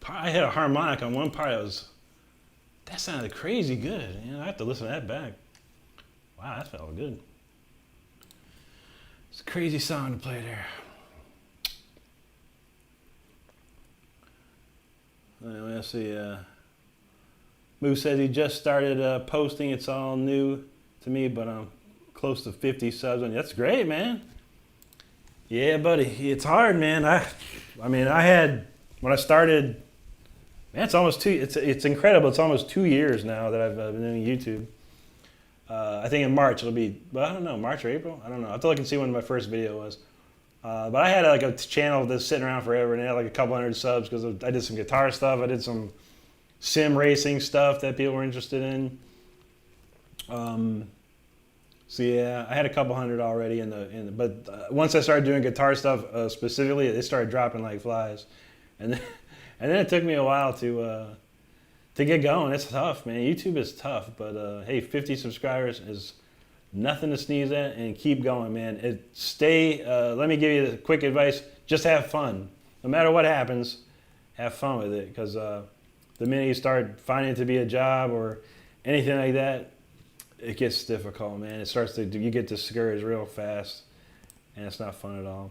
I hit a harmonic on one part that sounded crazy good. You know, I have to listen to that back. Wow, that felt good. It's a crazy song to play there. Let's see. Moose says he just started posting. It's all new to me, but I'm close to 50 subs. And that's great, man. Yeah, buddy. It's hard, man. I mean, I had, when I started, man, it's almost it's incredible. It's almost 2 years now that I've been doing YouTube. I think in March it'll be, but I don't know, March or April? I don't know. I have to look and see when my first video was. But I had like a channel that's sitting around forever, and it had like a couple hundred subs because I did some guitar stuff. I did some sim racing stuff that people were interested in. So yeah, I had a couple hundred already but once I started doing guitar stuff specifically, it started dropping like flies, and then it took me a while to get going. It's tough, man. YouTube is tough, but hey, 50 subscribers is nothing to sneeze at, and keep going, man. Let me give you the quick advice. Just have fun. No matter what happens, have fun with it, because the minute you start finding it to be a job or anything like that, it gets difficult, man. You get discouraged real fast, and it's not fun at all.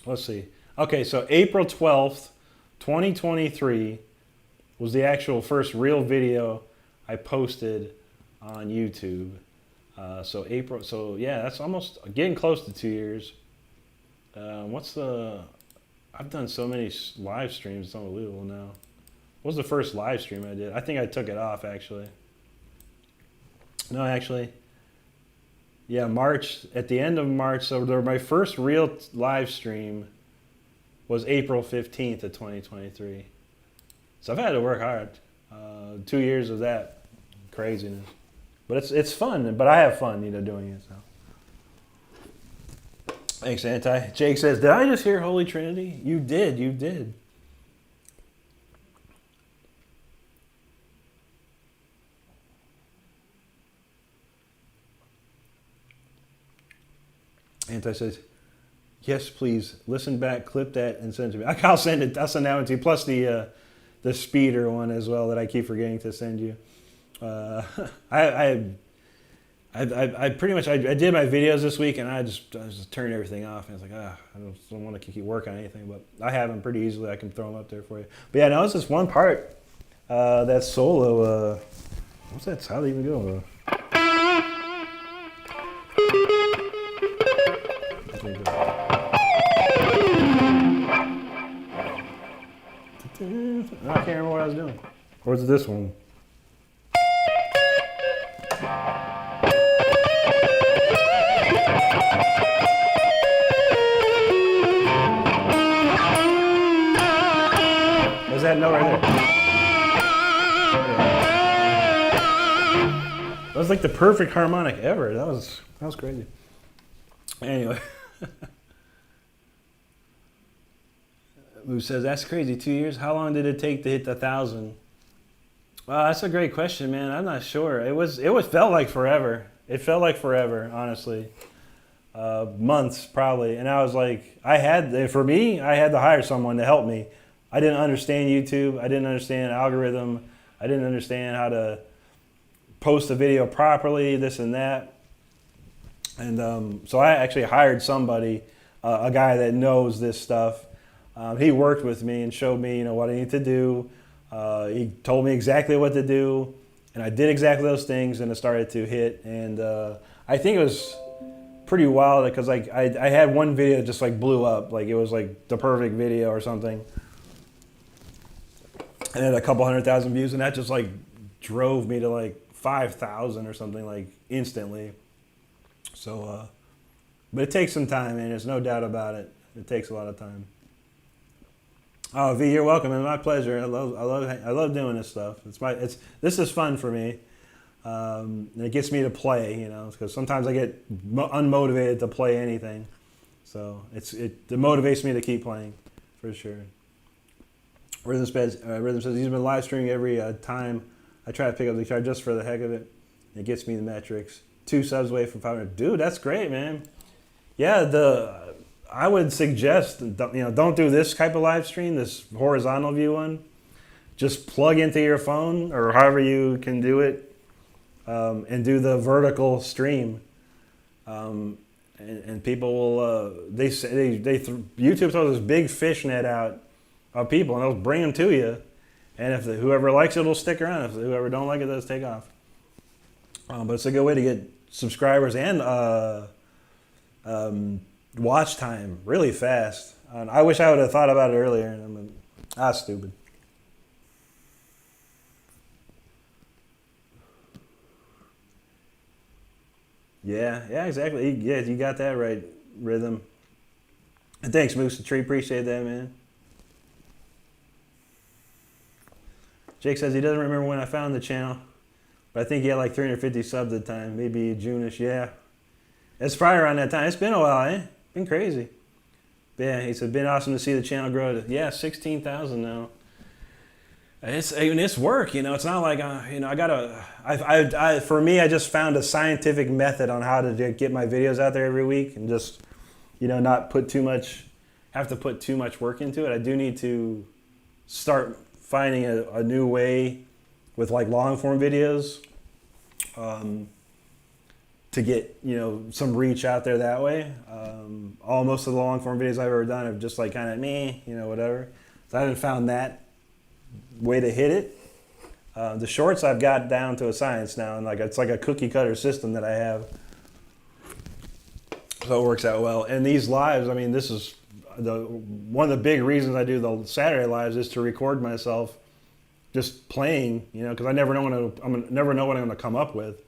Let's see. Okay, so April 12th, 2023 was the actual first real video I posted on YouTube. So yeah, that's almost getting close to 2 years. I've done so many live streams, it's unbelievable now. What was the first live stream I did? I think I took it off, actually. No, actually. Yeah, March, at the end of March, so my first real live stream was April 15th of 2023. So I've had to work hard. 2 years of that craziness. But it's fun, but I have fun, doing it. So. Thanks, Anti. Jake says, did I just hear Holy Trinity? You did. Anti says, yes, please, listen back, clip that, and send it to me. I'll send it. I'll send that one to you, plus the speeder one as well that I keep forgetting to send you. I pretty much did my videos this week, and I just turned everything off, and I was like, I don't want to keep working on anything, but I have them pretty easily. I can throw them up there for you. But yeah, now it's this one part, that solo. What's that? How do they even go? I can't remember what I was doing. Or was it this one? What's that note right there? That was like the perfect harmonic ever. That was crazy. Anyway. Who says, that's crazy, 2 years? How long did it take to hit 1,000? Well, that's a great question, man. I'm not sure. It felt like forever. It felt like forever, honestly. Months, probably. And I was like, I had to hire someone to help me. I didn't understand YouTube. I didn't understand algorithm. I didn't understand how to post a video properly, this and that. And so I actually hired somebody, a guy that knows this stuff. He worked with me and showed me, what I need to do. He told me exactly what to do, and I did exactly those things, and it started to hit. And I think it was pretty wild because I had one video that just like blew up, like it was like the perfect video or something, and it had a couple 100,000 views, and that just like drove me to like 5,000 or something, like instantly. So, but it takes some time, and there's no doubt about it. It takes a lot of time. Oh, V, you're welcome, and my pleasure. I love doing this stuff. This is fun for me. And it gets me to play, because sometimes I get unmotivated to play anything. So it motivates me to keep playing, for sure. Rhythm says he's been live streaming every time I try to pick up the guitar just for the heck of it. It gets me the metrics. 2 subs away from 500. Dude, that's great, man. Yeah, I would suggest, don't do this type of live stream, this horizontal view one. Just plug into your phone or however you can do it. and do the vertical stream. And people will they YouTube throws this big fish net out of people, and they'll bring them to you. And if whoever likes it will stick around. If whoever don't like it, they'll take off. But it's a good way to get subscribers and watch time really fast. I wish I would have thought about it earlier. Stupid. Yeah, exactly. Yeah, you got that right, Rhythm. And thanks, Moose the Tree. Appreciate that, man. Jake says he doesn't remember when I found the channel, but I think he had like 350 subs at the time, maybe June-ish. Yeah, it's probably around that time. It's been a while, eh? Been crazy. But yeah, he said been awesome to see the channel grow to 16,000 now. It's work, It's not like for me, I just found a scientific method on how to get my videos out there every week, and just not put too much work into it. I do need to start finding a new way with like long form videos to get some reach out there that way. Most of the long form videos I've ever done are just like kind of me, whatever. So I haven't found that way to hit it. The shorts I've got down to a science now, and it's like a cookie cutter system that I have, so it works out well. And these lives, this is one of the big reasons I do the Saturday lives is to record myself just playing, because I never know what I'm going to come up with.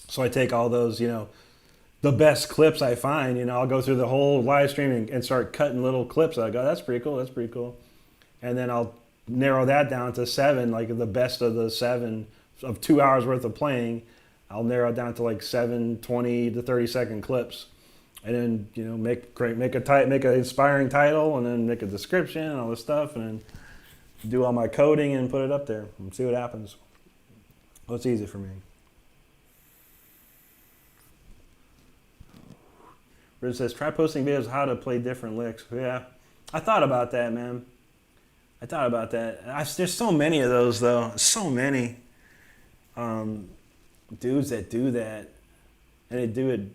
So I take all those, the best clips I find, I'll go through the whole live stream and start cutting little clips. I go, that's pretty cool. And then I'll narrow that down to 7, like the best of the 7 of 2 hours worth of playing. I'll narrow it down to like 7 20 to 30 second clips, and then make an inspiring title, and then make a description and all this stuff, and then do all my coding and put it up there and see what happens. Well, it's easy for me. Riz says try posting videos how to play different licks. Yeah, I thought about that, man. There's so many of those, though. So many dudes that do that, and they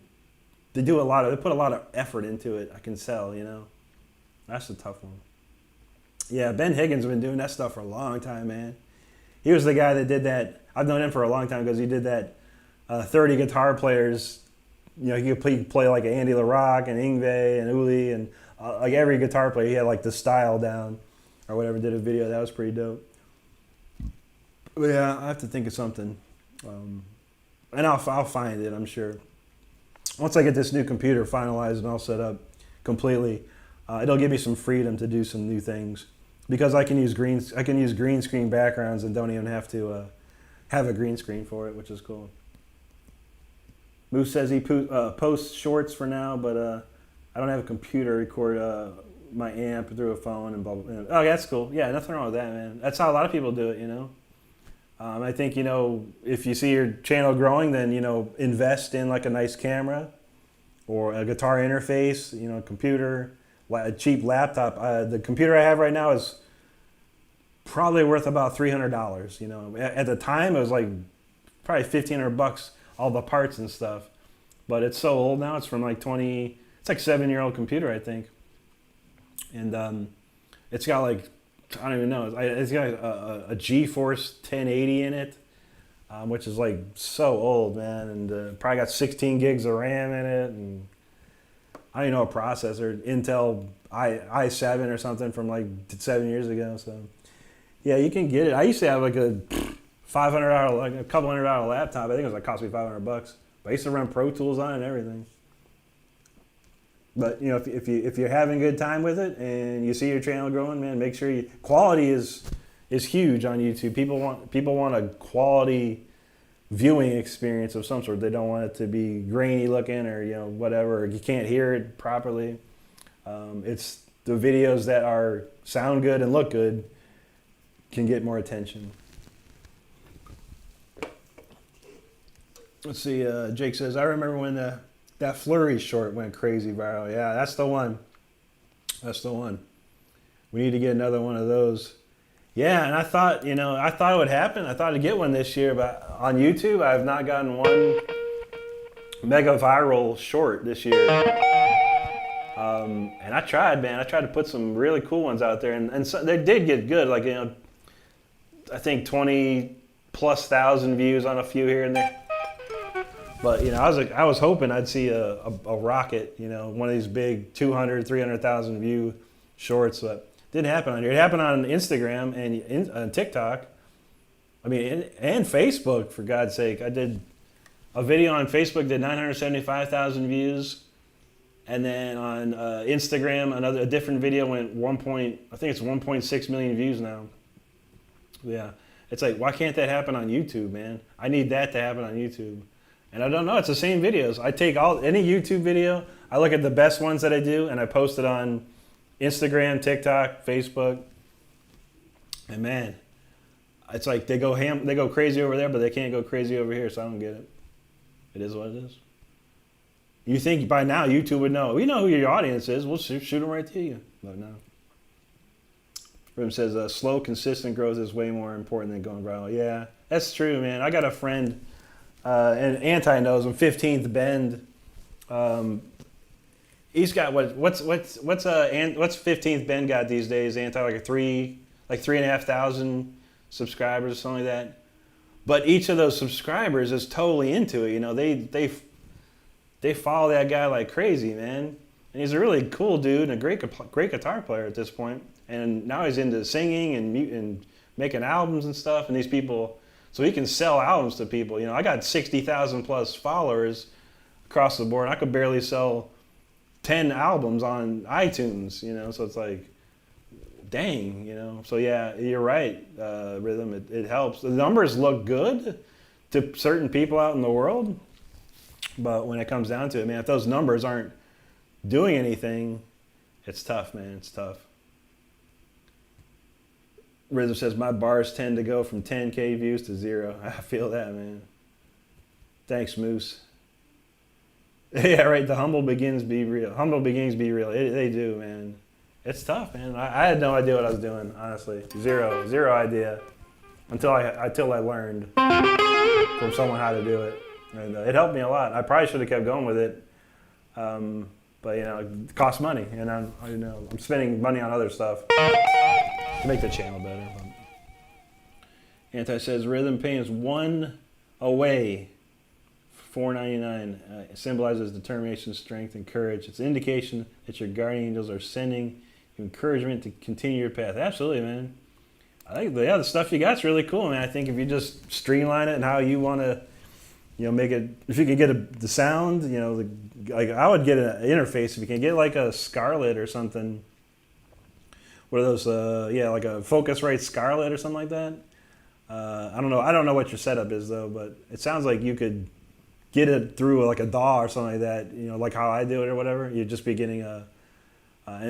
put a lot of effort into it. I can tell, That's a tough one. Yeah, Ben Higgins has been doing that stuff for a long time, man. He was the guy that did that. I've known him for a long time because he did that 30 guitar players. He could play like Andy LaRock and Yngwie and Uli, and like every guitar player, he had like the style down. Or whatever, did a video. That was pretty dope. But yeah, I have to think of something. And I'll find it, I'm sure. Once I get this new computer finalized and all set up completely, it'll give me some freedom to do some new things. Because I can use green screen backgrounds and don't even have to have a green screen for it, which is cool. Moose says he posts shorts for now, but I don't have a computer to record my amp through a phone and blah, blah, blah. Oh, that's cool. Yeah, nothing wrong with that, man. That's how a lot of people do it, I think, if you see your channel growing, then, invest in like a nice camera or a guitar interface, a computer, a cheap laptop. The computer I have right now is probably worth about $300, At the time, it was like probably $1,500, all the parts and stuff. But it's so old now. It's from like it's like 7-year-old computer, I think. And it's got like, I don't even know, it's got a GeForce 1080 in it, which is like so old, man. And probably got 16 gigs of RAM in it. And I don't even know a processor, Intel i7 or something from like 7 years ago. So yeah, you can get it. I used to have like a $500, like a couple $100 laptop. I think it was like cost me $500. But I used to run Pro Tools on it and everything. But if you're having a good time with it and you see your channel growing, man, make sure quality is huge on YouTube. People want a quality viewing experience of some sort. They don't want it to be grainy looking or whatever. Or you can't hear it properly. It's the videos that sound good and look good can get more attention. Let's see. Jake says I remember when that Flurry short went crazy viral. Yeah, that's the one. We need to get another one of those. Yeah, and I thought, I thought it would happen. I thought I'd get one this year, but on YouTube, I have not gotten one mega viral short this year. And I tried, man. I tried to put some really cool ones out there, and so they did get good. Like, I think 20 plus thousand views on a few here and there. But, I was hoping I'd see a rocket, one of these big 200, 300,000 view shorts, but didn't happen on here. It happened on Instagram and on TikTok. I mean, and Facebook, for God's sake. I did a video on Facebook, did 975,000 views. And then on Instagram, a different video went I think it's 1.6 million views now. Yeah. It's like, why can't that happen on YouTube, man? I need that to happen on YouTube. And I don't know, it's the same videos. I take any YouTube video, I look at the best ones that I do, and I post it on Instagram, TikTok, Facebook. And man, it's like they go crazy over there, but they can't go crazy over here, so I don't get it. It is what it is. You think by now YouTube would know. We know who your audience is. We'll shoot them right to you. But no. Rim says, slow, consistent growth is way more important than going viral. Yeah, that's true, man. I got a friend, and Anti knows him, 15th Bend. He's got what's 15th Bend got these days? Anti, like 3,500 subscribers or something like that. But each of those subscribers is totally into it. They follow that guy like crazy, man. And he's a really cool dude and a great guitar player at this point. And now he's into singing and making albums and stuff. And these people, so he can sell albums to people. I got 60,000 plus followers across the board. I could barely sell 10 albums on iTunes, So it's like, dang, So yeah, you're right, Rhythm. It helps. The numbers look good to certain people out in the world. But when it comes down to it, man, if those numbers aren't doing anything, it's tough, man. It's tough. Rhythm says, my bars tend to go from 10K views to 0. I feel that, man. Thanks, Moose. Yeah, right. The humble beginnings be real. Humble beginnings be real. They do, man. It's tough, man. I had no idea what I was doing, honestly. Zero idea until I learned from someone how to do it. And it helped me a lot. I probably should have kept going with it, but it costs money, and I'm spending money on other stuff to make the channel better. But Anti says Rhythm Pain is one away, $4.99. It symbolizes determination, strength, and courage. It's an indication that your guardian angels are sending you encouragement to continue your path. Absolutely, man. I think the stuff you got's really cool, man. I think if you just streamline it and how you want to. Make it, if you could get the sound, like I would get an interface if you can get like a Scarlett or something. What are those, like a Focusrite Scarlett or something like that. I don't know what your setup is though, but it sounds like you could get it through like a DAW or something like that, like how I do it or whatever. You'd just be getting and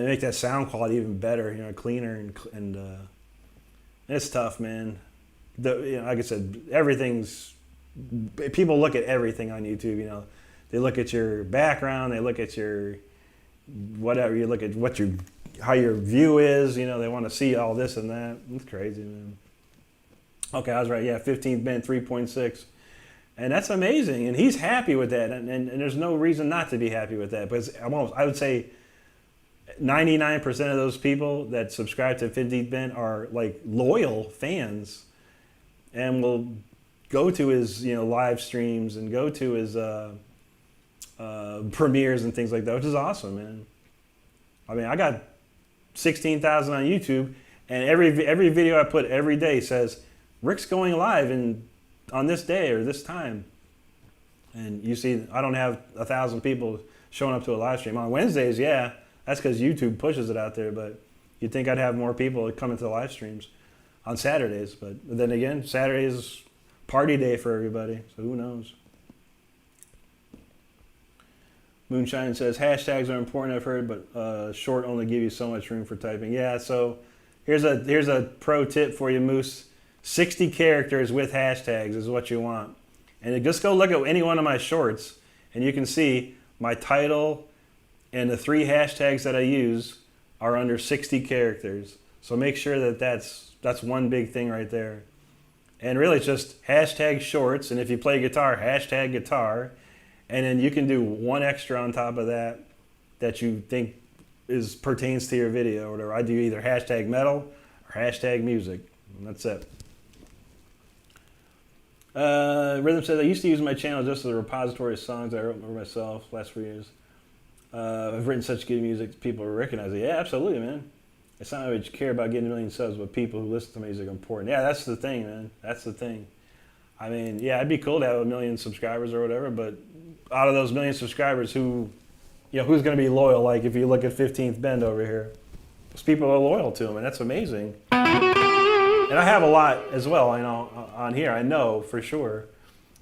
make that sound quality even better, cleaner and it's tough, man. Like I said, people look at everything on YouTube, They look at your background, they look at your whatever, you look at how your view is, they want to see all this and that. It's crazy, man. Okay, I was right. Yeah, 15th Bend 3.6. And that's amazing. And he's happy with that. And there's no reason not to be happy with that. Because I would say 99% of those people that subscribe to 15th Bend are like loyal fans and will go to his live streams and go to his premieres and things like that, which is awesome, man. I mean, I got 16,000 on YouTube, and every video I put every day says Rick's going live on this day or this time, and you see I don't have 1,000 people showing up to a live stream on Wednesdays. Yeah, that's because YouTube pushes it out there, but you'd think I'd have more people coming to the live streams on Saturdays, but then again, Saturdays party day for everybody, so who knows? Moonshine says, hashtags are important, I've heard, but short only give you so much room for typing. Yeah, so here's a pro tip for you, Moose. 60 characters with hashtags is what you want. And just go look at any one of my shorts, and you can see my title and the 3 hashtags that I use are under 60 characters. So make sure that that's one big thing right there. And really it's just hashtag shorts. And if you play guitar, hashtag guitar. And then you can do one extra on top of that you think pertains to your video or whatever. I do either hashtag metal or hashtag music. And that's it. Rhythm says, I used to use my channel just as a repository of songs I wrote for myself last 4 years. I've written such good music people recognize it. Yeah, absolutely, man. It's not that you care about getting a million subs, but people who listen to music are important. Yeah, that's the thing, man. That's the thing. I mean, yeah, it'd be cool to have 1 million subscribers or whatever, but out of those 1 million subscribers, who's going to be loyal? Like if you look at 15th Bend over here, those people are loyal to him, and that's amazing. And I have a lot as well, I know, on here, I know for sure.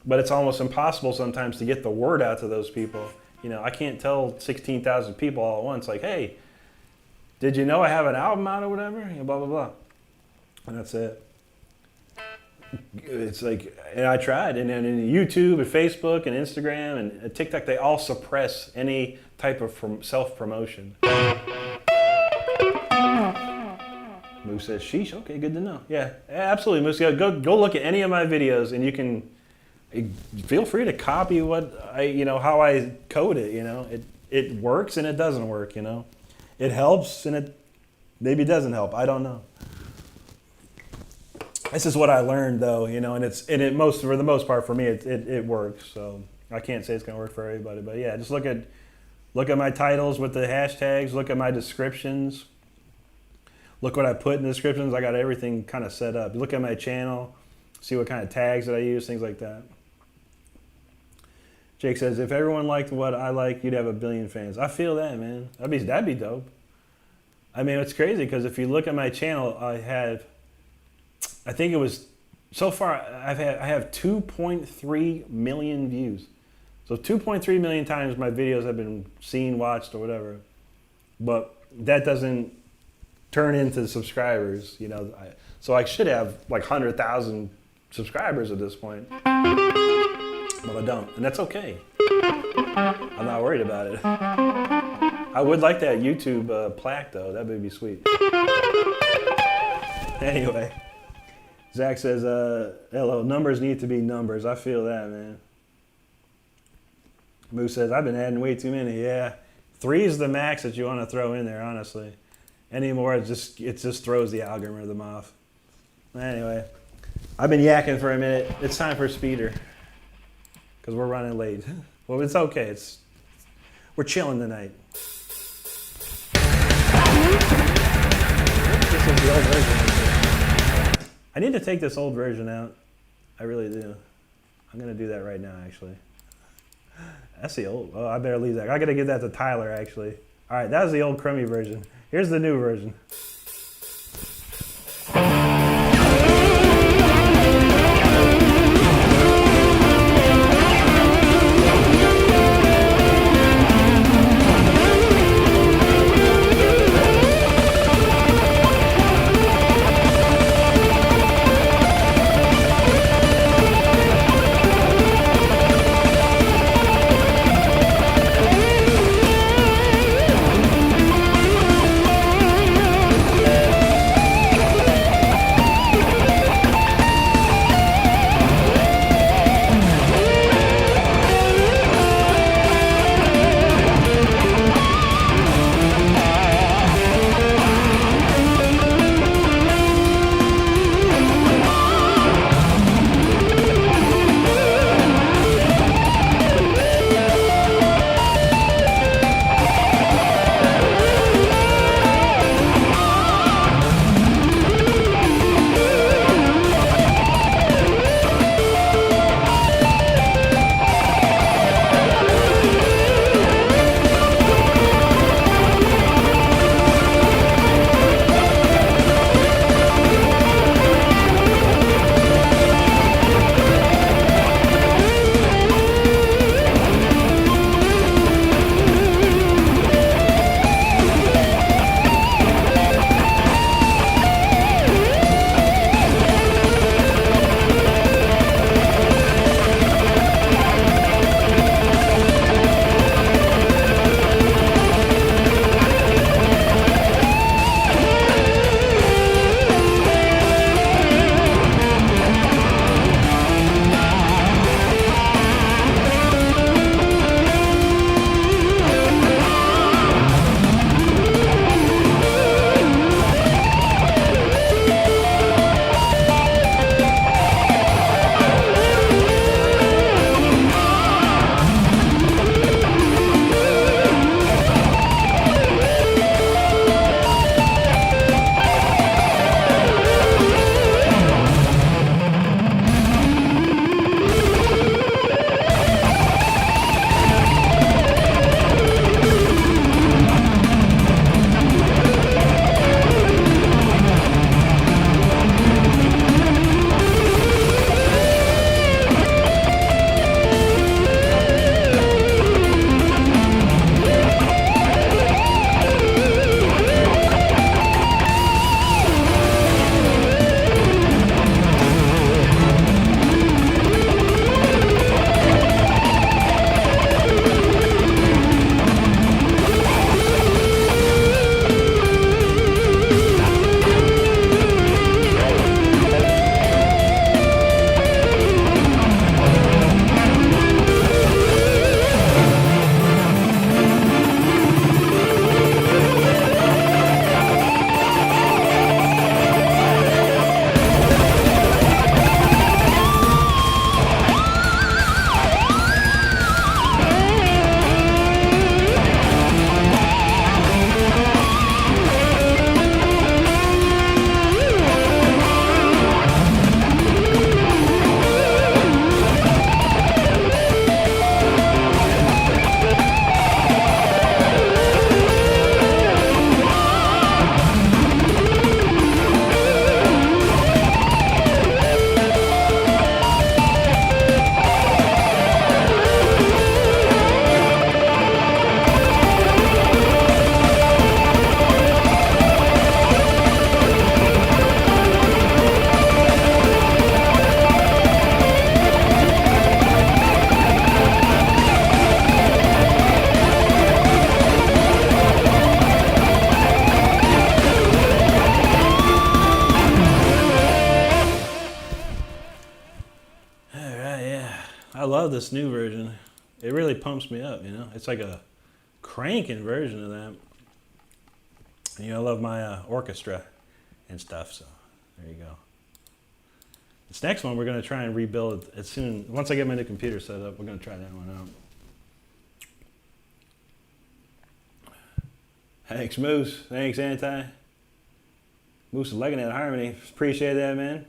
But it's almost impossible sometimes to get the word out to those people. I can't tell 16,000 people all at once, like, hey, did you know I have an album out or whatever? Blah, blah, blah. And that's it. It's like, and I tried. And then in YouTube and Facebook and Instagram and TikTok, they all suppress any type of self-promotion. Moose says, sheesh, okay, good to know. Yeah, absolutely, Moose. Go look at any of my videos and you can feel free to copy how I code it, It works and it doesn't work, It helps and it maybe doesn't help. I don't know. This is what I learned though, and for the most part for me it works. So I can't say it's gonna work for everybody, but yeah, just look at my titles with the hashtags, look at my descriptions. Look what I put in the descriptions. I got everything kind of set up. Look at my channel, see what kind of tags that I use, things like that. Jake says, if everyone liked what I like, you'd have 1 billion fans. I feel that, man. That'd be dope. I mean, it's crazy because if you look at my channel, I think it was, so far, I have 2.3 million views. So 2.3 million times my videos have been seen, watched, or whatever. But that doesn't turn into subscribers, so I should have like 100,000 subscribers at this point, but I don't, and that's okay. I'm not worried about it. I would like that YouTube plaque though, that would be sweet. Anyway, Zach says, hello, numbers need to be numbers. I feel that, man. Moose says, I've been adding way too many. Yeah, 3 is the max that you want to throw in there, honestly. Anymore, it just throws the algorithm off. Anyway, I've been yakking for a minute. It's time for Speeder because we're running late. Well, it's okay. We're chilling tonight. This is the old version. I need to take this old version out. I really do. I'm gonna do that right now, actually. That's the old. Oh, I better leave that. I gotta give that to Tyler, actually. All right, that was the old crummy version. Here's the new version. love this new version. It really pumps me up, you know? It's like a cranking version of that. And, you know, I love my orchestra and stuff, so there you go. This next one, we're going to try and rebuild it as soon. Once I get my new computer set up, we're going to try that one out. Thanks, Moose. Thanks, Anti. Moose is liking that harmony. Appreciate that, man.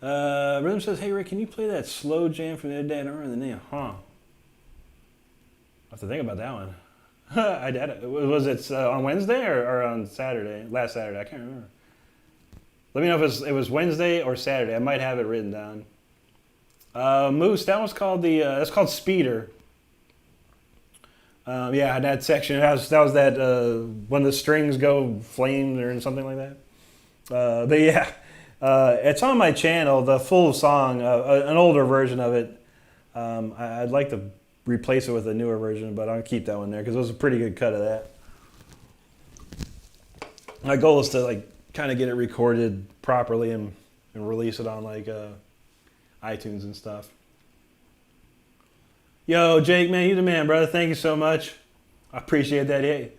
Rhythm says, hey, Rick, can you play that slow jam from the other day? I don't remember the name. Huh. I'll have to think about that one. I did it. Was it on Wednesday or on Saturday? Last Saturday. I can't remember. Let me know if it was Wednesday or Saturday. I might have it written down. Moose, that was called that's called Speeder. Yeah, that section. That was that when the strings go flame or something like that. But yeah, it's on my channel. The full song, an older version of it. I'd like to replace it with a newer version, but I'll keep that one there because it was a pretty good cut of that. My goal is to like kind of get it recorded properly and release it on like iTunes and stuff. Yo, Jake, man, you the man, brother. Thank you so much. I appreciate that. Hey,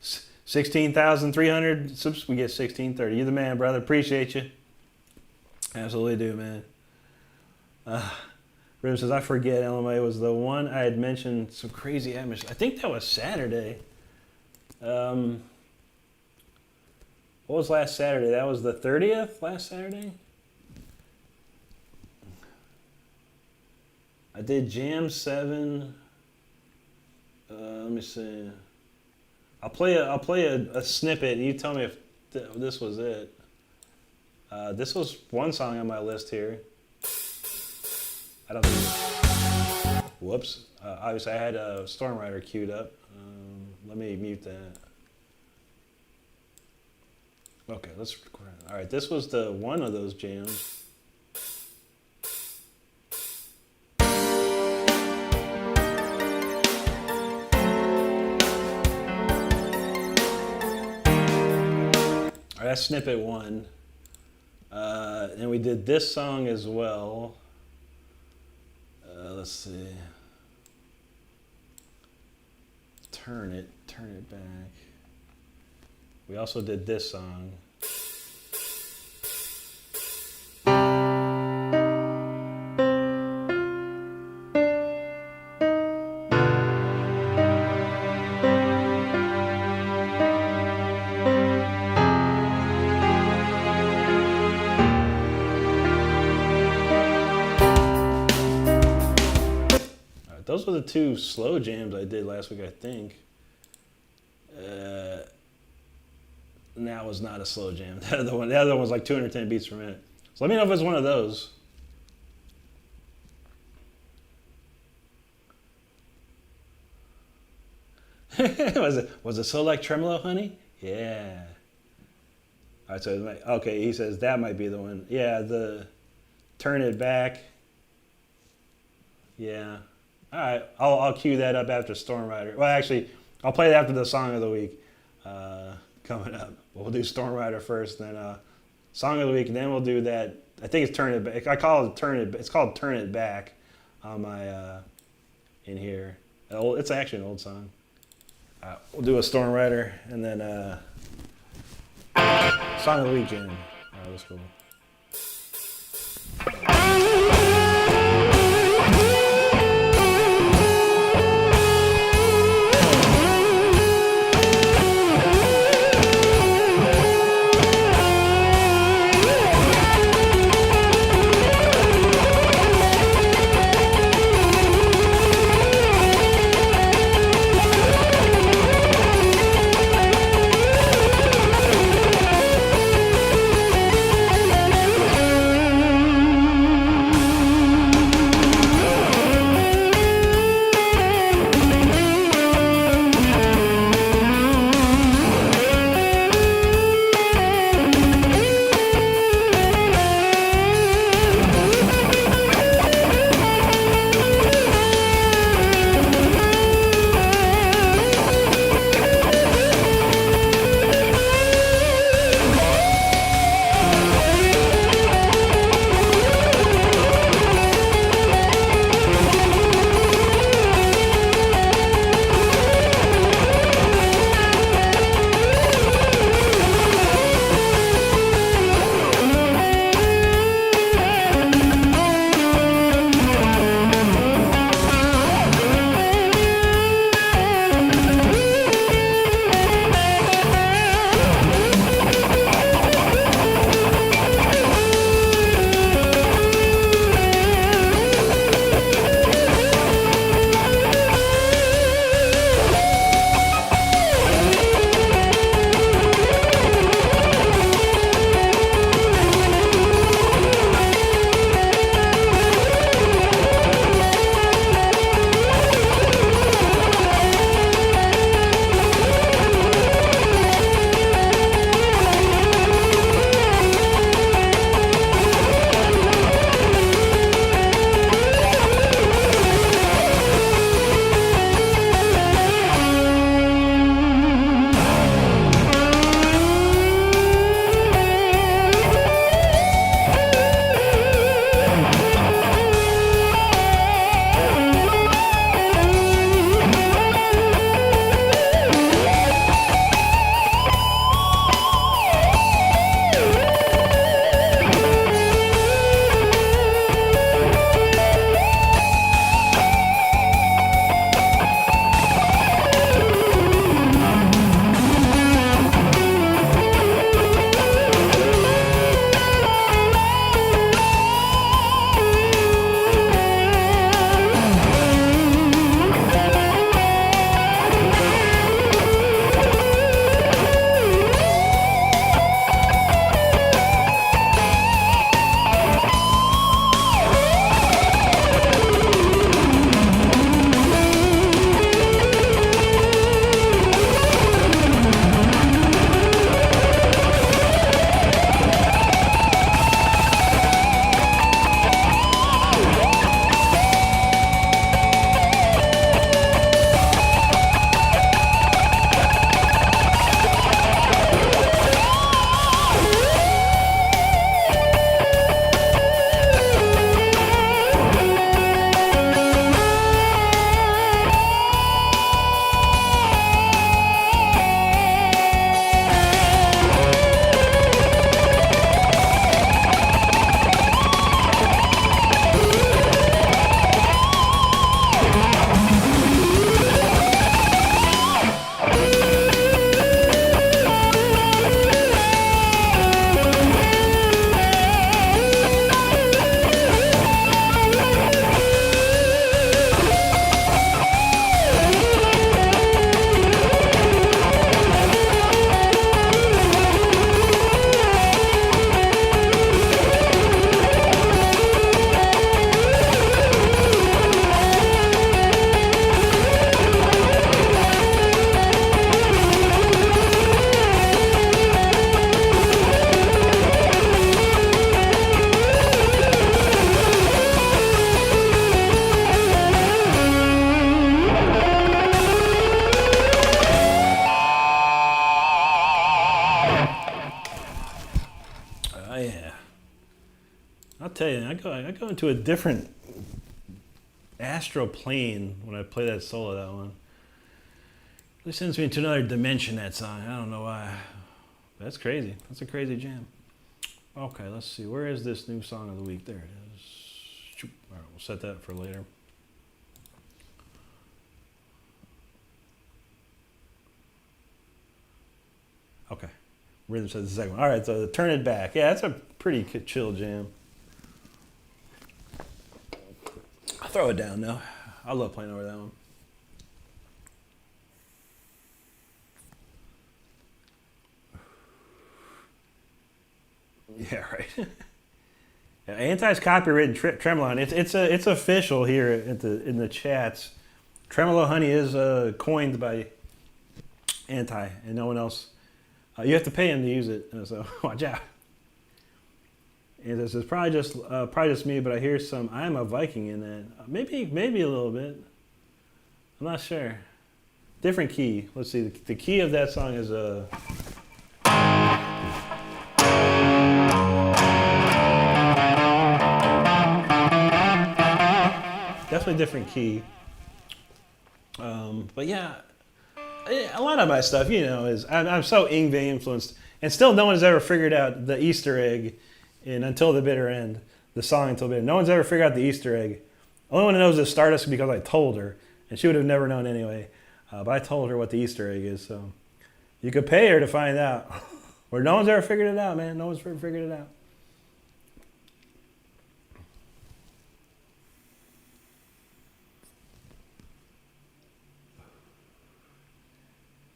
16,300 subs. We get 1630. You the man, brother. Appreciate you. Absolutely do, man. Rim says, I forget LMA was the one I had mentioned. Some crazy atmosphere. I think that was Saturday. What was last Saturday? That was the 30th last Saturday? I did Jam 7. Let me see. I'll play a snippet. You tell me if this was it. This was one song on my list here. I don't think. Whoops. Obviously, I had Storm Rider queued up. Let me mute that. Okay, let's record it. All right, this was the one of those jams. All right, that's snippet 1. And we did this song as well. Let's see. Turn it back. We also did this song. Those were the 2 slow jams I did last week, I think. And that was not a slow jam. The other one was like 210 beats per minute. So let me know if it's one of those. was it so like tremolo, honey? Yeah. All right, so okay, he says that might be the one. Yeah, the turn it back. Yeah. All right, I'll cue that up after Storm Rider. Well, actually, I'll play it after the song of the week coming up. We'll do Storm Rider first, then song of the week, and then we'll do that. I think it's Turn It Back. I call it Turn It. It's called Turn It Back on my in here. It's actually an old song. We'll do a Storm Rider, and then song of the week, Jim. That's cool. I'll tell you, I go into a different astral plane when I play that solo. That one really sends me into another dimension. That song, I don't know why. That's crazy. That's a crazy jam. Okay, let's see. Where is this new song of the week? There it is. All right, we'll set that for later. Okay. Rhythm says the second one. All right, so Turn It Back. Yeah, that's a pretty chill jam. I'll throw it down now. I love playing over that one. Yeah, right. Yeah, Anti's copyrighted Tremolo Honey. It's official here in the chats. Tremolo Honey is coined by Anti, and no one else. You have to pay him to use it, so watch out. And this is probably just me, but I hear some "I'm a Viking" in that. Maybe a little bit. I'm not sure. Different key. Let's see. The key of that song is definitely different key. But yeah. A lot of my stuff, is I'm so Yngwie influenced, and still no one's ever figured out the Easter egg in Until the Bitter End, the song Until the Bitter End. No one's ever figured out the Easter egg. The only one that knows is Stardust because I told her, and she would have never known anyway. But I told her what the Easter egg is, so you could pay her to find out. Or no one's ever figured it out, man. No one's ever figured it out.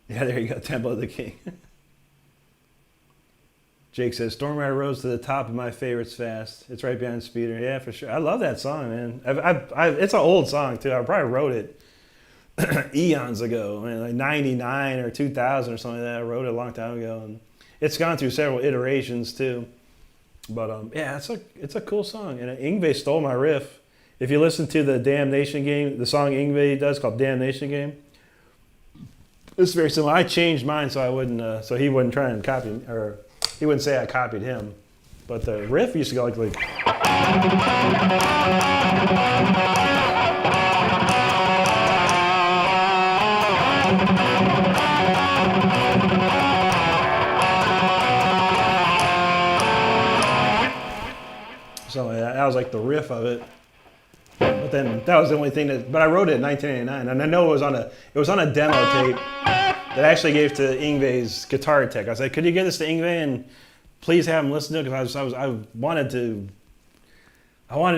Yeah, there you go, Temple of the King. Jake says, Storm Rider rose to the top of my favorites fast. It's right behind Speeder. Yeah, for sure. I love that song, man. It's an old song, too. I probably wrote it eons ago, man, like 99 or 2000 or something like that. I wrote it a long time ago. And it's gone through several iterations, too. But, yeah, it's a cool song. And Yngwie stole my riff. If you listen to the Damnation Game, the song Yngwie does called Damnation Game, it's very similar. I changed mine so I wouldn't, so he wouldn't try and copy me, or he wouldn't say I copied him. But the riff used to go like. So that was like the riff of it. But then that was the only thing but I wrote it in 1989, and I know it was on a demo tape that I actually gave to Yngwie's guitar tech. I said, could you give this to Yngwie and please have him listen to it? Because I wanted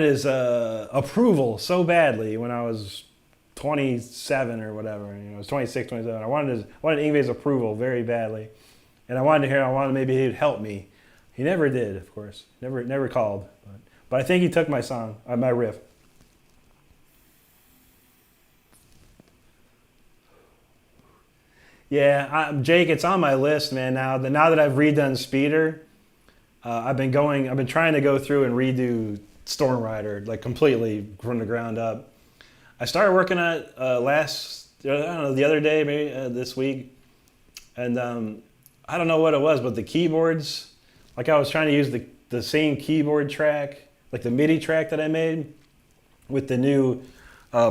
his approval so badly when I was 27 or whatever. I was 26, 27. I wanted Yngwie's approval very badly. And I wanted maybe he'd help me. He never did, of course. Never called. But I think he took my song, my riff. Yeah, Jake, it's on my list, man. Now that I've redone Speeder, I've been trying to go through and redo Storm Rider, like completely from the ground up. I started working on it the other day, maybe this week, and I don't know what it was, but the keyboards, like I was trying to use the same keyboard track, like the MIDI track that I made with the new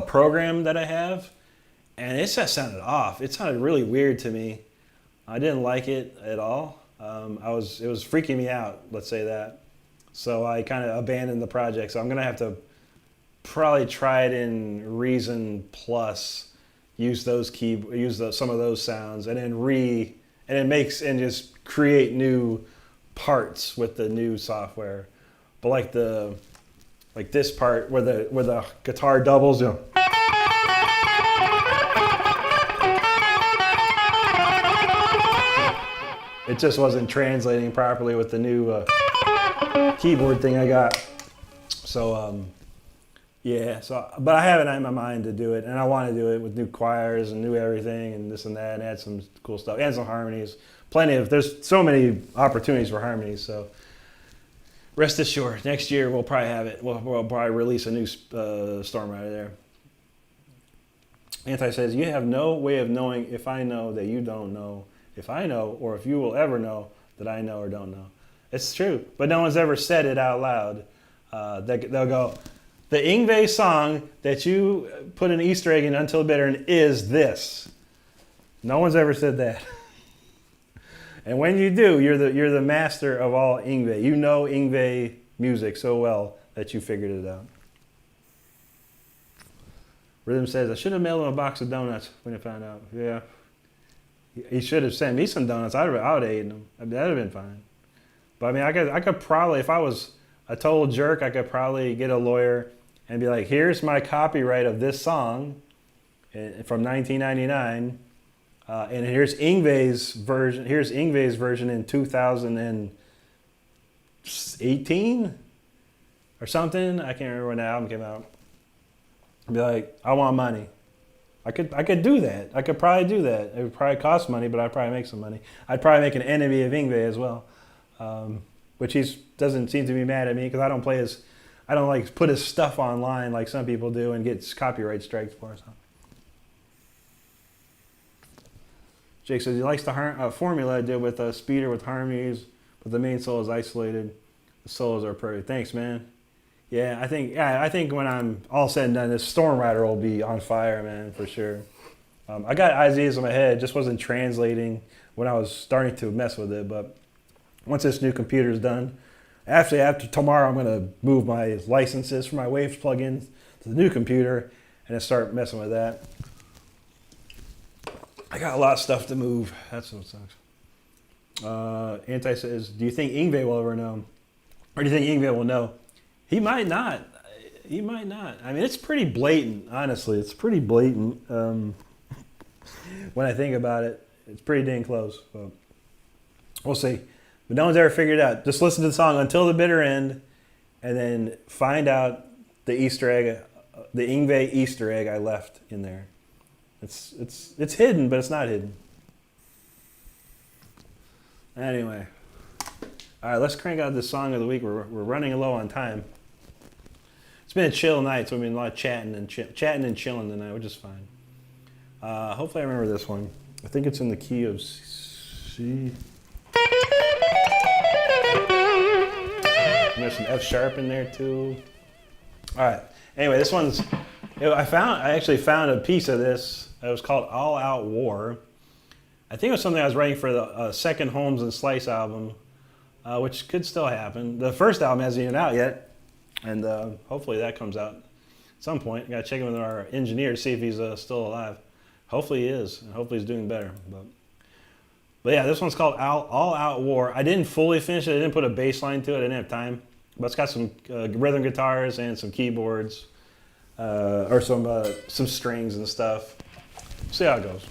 program that I have. And it just sounded off. It sounded really weird to me. I didn't like it at all. It was freaking me out, let's say that. So I kind of abandoned the project. So I'm gonna have to probably try it in Reason Plus, use some of those sounds, and then just create new parts with the new software. But like this part where the guitar doubles, it just wasn't translating properly with the new keyboard thing I got. So yeah. But I have it in my mind to do it, and I want to do it with new choirs and new everything and this and that, and add some cool stuff and some harmonies. There's so many opportunities for harmonies. So rest assured, next year we'll probably have it. We'll probably release a new Storm Rider there. Anti says, you have no way of knowing if I know that you don't know, if I know, or if you will ever know that I know or don't know. It's true, but no one's ever said it out loud. They'll go, the Yngwie song that you put an Easter egg in Until the Bitter End is this. No one's ever said that. And when you do, you're the master of all Yngwie. You know Yngwie music so well that you figured it out. Rhythm says, I should have mailed him a box of donuts when I found out. Yeah. He should have sent me some donuts. I would have eaten them. That would have been fine. But I mean, I could probably, if I was a total jerk, I could probably get a lawyer and be like, here's my copyright of this song from 1999. And here's Yngwie's version. Here's Yngwie's version in 2018 or something. I can't remember when the album came out. I'd be like, I want money. I could do that. I could probably do that. It would probably cost money, but I'd probably make some money. I'd probably make an enemy of Yngwie as well, which he doesn't seem to be mad at me because I don't like put his stuff online like some people do and get copyright strikes for it. So. Jake says he likes the formula I did with Speeder with harmonies, but the main solo is isolated. The solos are perfect. Thanks, man. Yeah, I think when I'm all said and done, this Storm Rider will be on fire, man, for sure. I got ideas in my head, just wasn't translating when I was starting to mess with it. But once this new computer's done, after tomorrow, I'm gonna move my licenses for my Waves plugins to the new computer and then start messing with that. I got a lot of stuff to move. That's what sucks. Anti says, do you think Yngwie will ever know? Or do you think Yngwie will know? He might not. He might not. I mean, it's pretty blatant, honestly. It's pretty blatant. When I think about it, it's pretty dang close. But we'll see. But no one's ever figured it out. Just listen to the song Until the Bitter End and then find out the Easter egg, the Yngwie Easter egg I left in there. It's hidden, but it's not hidden. Anyway. All right, let's crank out this song of the week. We're running low on time. It's been a chill night, so we've been a lot of chatting and chilling tonight, which is fine. Hopefully I remember this one. I think it's in the key of C. There's some F sharp in there too. All right. Anyway, this one's. I actually found a piece of this. It was called All Out War. I think it was something I was writing for the second Holmes and Slice album, which could still happen. The first album hasn't even out yet. And hopefully that comes out at some point. Got to check in with our engineer to see if he's still alive. Hopefully he is, and hopefully he's doing better. But yeah, this one's called All Out War. I didn't fully finish it. I didn't put a bass line to it. I didn't have time. But it's got some rhythm guitars and some keyboards, or some strings and stuff. See how it goes.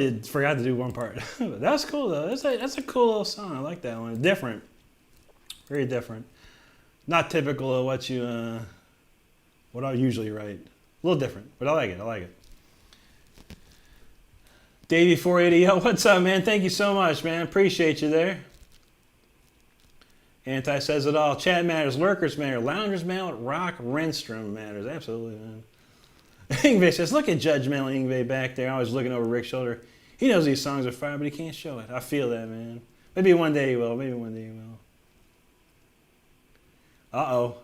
totally forgot to do one part. That's cool though. That's a cool little song. I like that one. Different, very different. Not typical of what I usually write. A little different, but I like it. I like it. Davey 480, yo, what's up, man? Thank you so much, man. Appreciate you there. Anti says it all. Chat matters, lurkers matter, loungers matter, rock Renstrom matters. Absolutely, man. Ingve says, look at judgmental Ingve back there, always looking over Rick's shoulder. He knows these songs are fire, but he can't show it. I feel that, man. Maybe one day he will. Maybe one day he will. Uh-oh.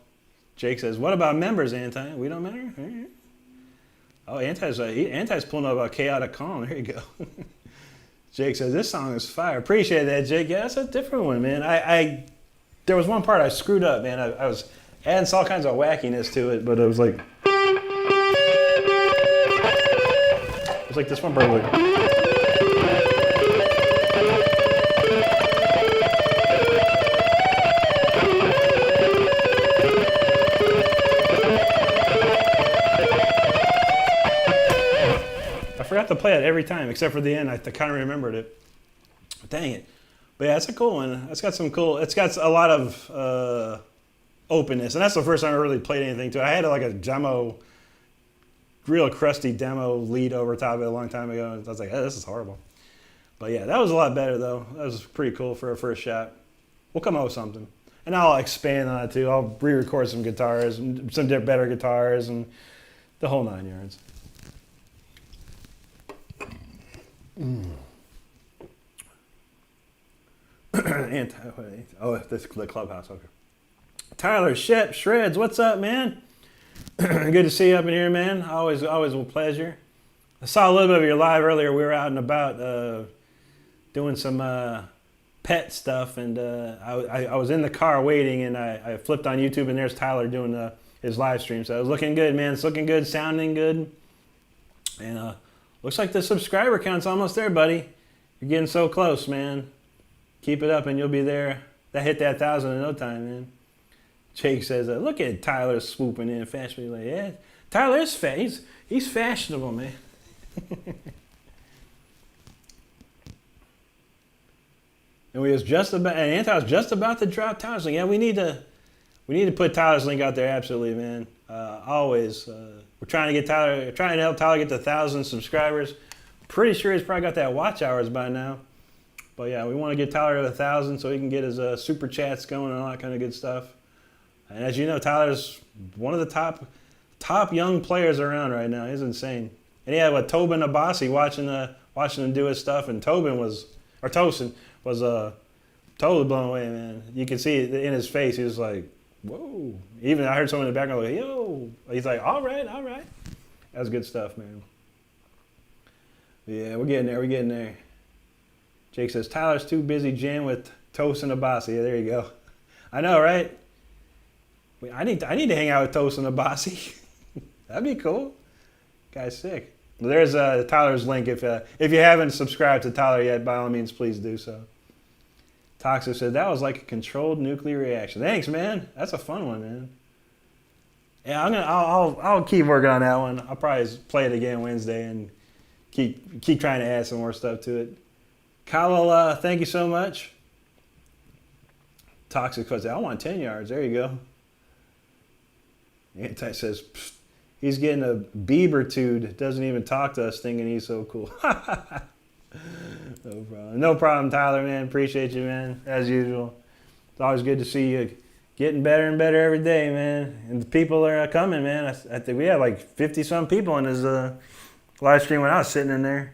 Jake says, what about members, Anti? We don't matter? Right. Oh, Anti's pulling up a chaotic calm. There you go. Jake says, this song is fire. Appreciate that, Jake. Yeah, that's a different one, man. There was one part I screwed up, man. I was adding all kinds of wackiness to it, but it was like... It was like this one part like... I forgot to play it every time, except for the end. I kind of remembered it. Dang it. But yeah, it's a cool one. It's got a lot of openness. And that's the first time I really played anything to it. I had like a demo, real crusty demo lead over top of it a long time ago. And I was like, oh, this is horrible. But yeah, that was a lot better though. That was pretty cool for a first shot. We'll come up with something. And I'll expand on it too. I'll re-record some guitars, some better guitars, and the whole 9 yards. This is the clubhouse. Okay. Tyler Shep Shreds, what's up, man? Good to see you up in here, man. Always a pleasure. I saw a little bit of your live earlier. We were out and about doing some pet stuff, and I was in the car waiting, and I flipped on YouTube, and there's Tyler doing his live stream. So it was looking good, man. It's looking good, sounding good, and looks like the subscriber count's almost there, buddy. You're getting so close, man. Keep it up and you'll be there. That hit that 1,000 in no time, man. Jake says, look at Tyler swooping in fashionably. Like, yeah, Tyler is he's fashionable, man. And Anti was just about to drop Tyler's link. Yeah, we need to put Tyler's link out there, absolutely, man. Always. We're trying to help Tyler get to 1,000 subscribers. Pretty sure he's probably got that watch hours by now. But yeah, we want to get Tyler to 1,000 so he can get his super chats going and all that kind of good stuff. And as you know, Tyler's one of the top young players around right now. He's insane. And he had Tobin Abassi watching him do his stuff, and Tosin was totally blown away, man. You can see it in his face. He was like, whoa. Even I heard someone in the background like, yo. He's like, all right. That was good stuff, man. Yeah, we're getting there. Jake says, Tyler's too busy jamming with Tosin Abassi. Yeah, there you go. I know, right? I need to hang out with Tosin Abassi. That'd be cool. Guy's sick. Well, there's Tyler's link. If you haven't subscribed to Tyler yet, by all means, please do so. Toxic said, that was like a controlled nuclear reaction. Thanks, man. That's a fun one, man. Yeah, I'll keep working on that one. I'll probably play it again Wednesday and keep trying to add some more stuff to it. Kyle, thank you so much. Toxic says, I want 10 yards. There you go. Anti says, he's getting a Bieber-tude. Doesn't even talk to us thinking he's so cool. No problem. No problem, Tyler, man. Appreciate you, man. As usual. It's always good to see you getting better and better every day, man. And the people are coming, man. I think we had like 50-some people in his live stream when I was sitting in there.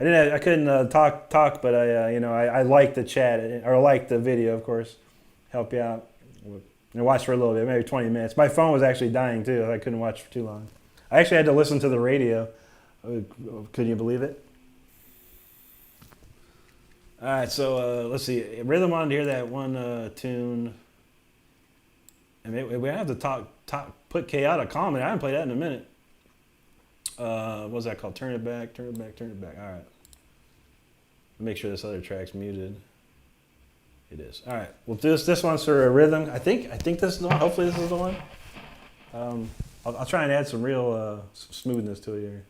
I couldn't talk, but I liked the chat, or liked the video, of course. Help you out. And watch for a little bit, maybe 20 minutes. My phone was actually dying too. I couldn't watch for too long. I actually had to listen to the radio. Could you believe it? All right, so let's see. Rhythm wanted to hear that one tune. And we have to put chaotic calm in. I haven't played that in a minute. What was that called? Turn it back. All right. Make sure this other track's muted. It is. All right. Well, this one's for a rhythm. I think this is the one. Hopefully this is the one. I'll try and add some real smoothness to it here.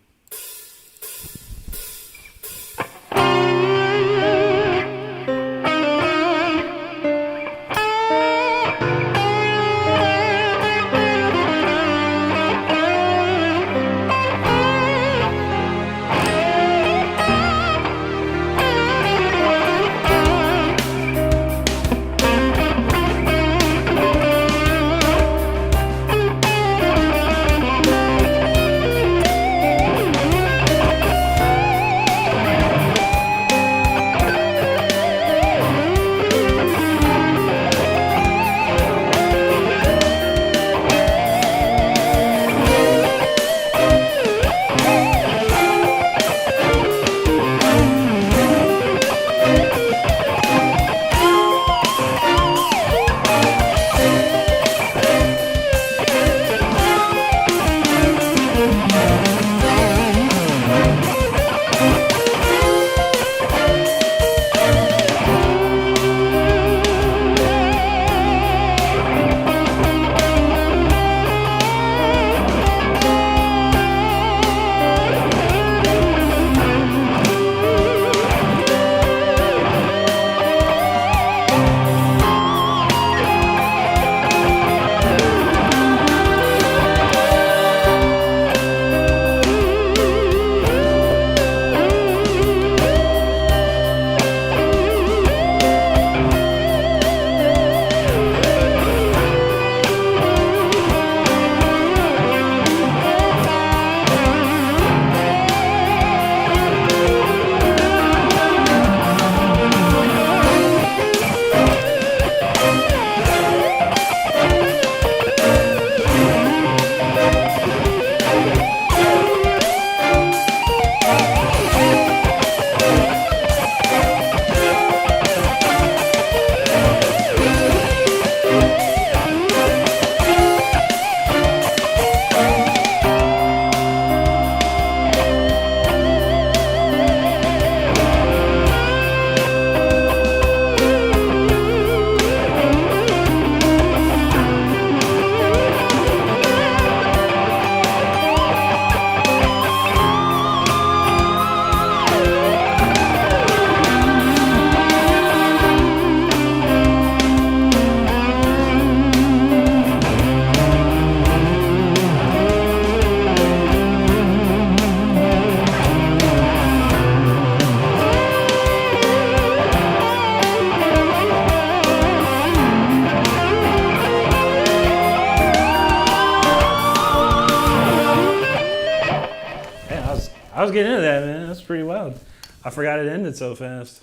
I was getting into that, man. That's pretty wild. I forgot it ended so fast.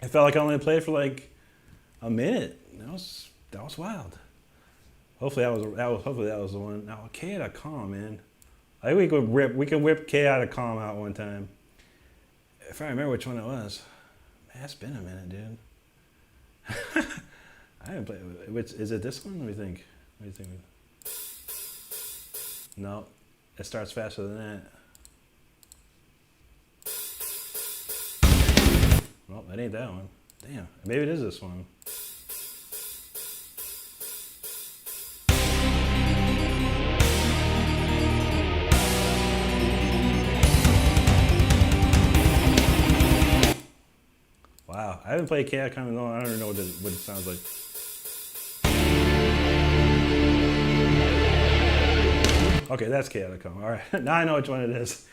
It felt like I only played for like a minute. That was wild. Hopefully that was the one. Now K out of calm, man. I think we could whip K out of calm out one time. If I remember which one it was. Man, it's been a minute, dude. I haven't played. Which is it? This one? Let me think. No, it starts faster than that. Well, that ain't that one. Damn, maybe it is this one. Wow, I haven't played Chaos Con in a long. I don't even know what it sounds like. Okay, that's Chaos Con. All right, now I know which one it is.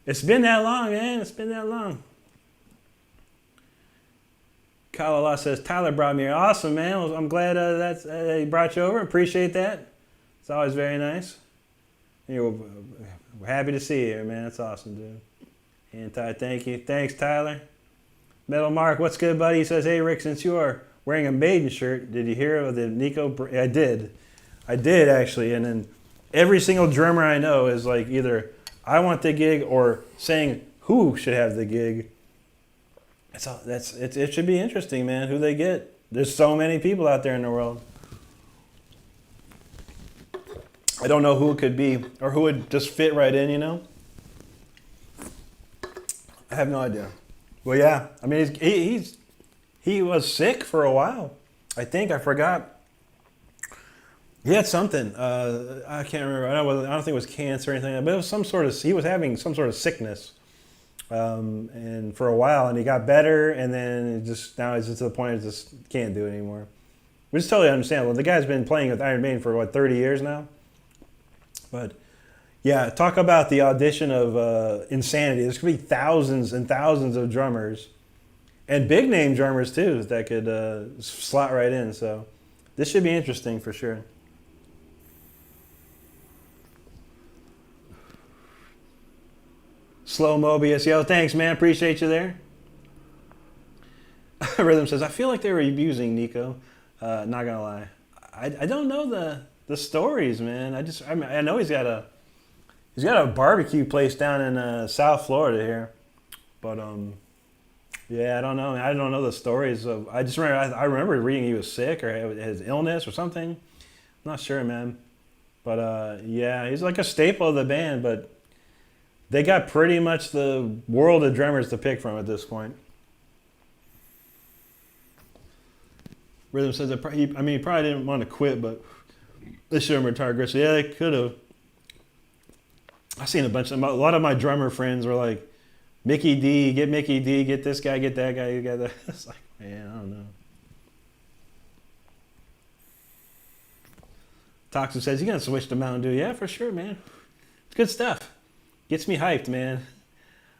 It's been that long, man. It's been that long. Kalala says, Tyler brought me here. Awesome, man. Well, I'm glad he brought you over. Appreciate that. It's always very nice. We're happy to see you here, man. That's awesome, dude. Anti, thank you. Thanks, Tyler. Metal Mark, what's good, buddy? He says, hey, Rick, since you are wearing a Maiden shirt, did you hear of the Nico? I did, actually. And then every single drummer I know is like either I want the gig or saying who should have the gig. It should be interesting, man, who they get. There's so many people out there in the world. I don't know who it could be or who would just fit right in, you know? I have no idea. Well, yeah. I mean, he was sick for a while. I forgot. He had something. I can't remember. I don't think it was cancer or anything. But it was he was having some sort of sickness. And for a while, and he got better, and then now he's just to the point of just can't do it anymore. Which is totally understandable. The guy's been playing with Iron Maiden for 30 years now. But yeah, talk about the audition of insanity. There's going to be thousands and thousands of drummers, and big name drummers too that could slot right in. So this should be interesting for sure. Slow Mobius, yo, thanks, man. Appreciate you there. Rhythm says, I feel like they were abusing Nico. Not gonna lie, I don't know the stories, man. I know he's got a barbecue place down in South Florida here, but yeah, I don't know. I don't know the stories of. I just remember I remember reading he was sick or had his illness or something. I'm not sure, man. But yeah, he's like a staple of the band, but. They got pretty much the world of drummers to pick from at this point. Rhythm says, he probably didn't want to quit, but they should have retired aggressive. Yeah, they could have. I've seen a lot of my drummer friends were like, Mickey D, get this guy, get that guy, you got that. It's like, man, I don't know. Toxic says, you got to switch to Mountain Dew. Yeah, for sure, man. It's good stuff. Gets me hyped, man.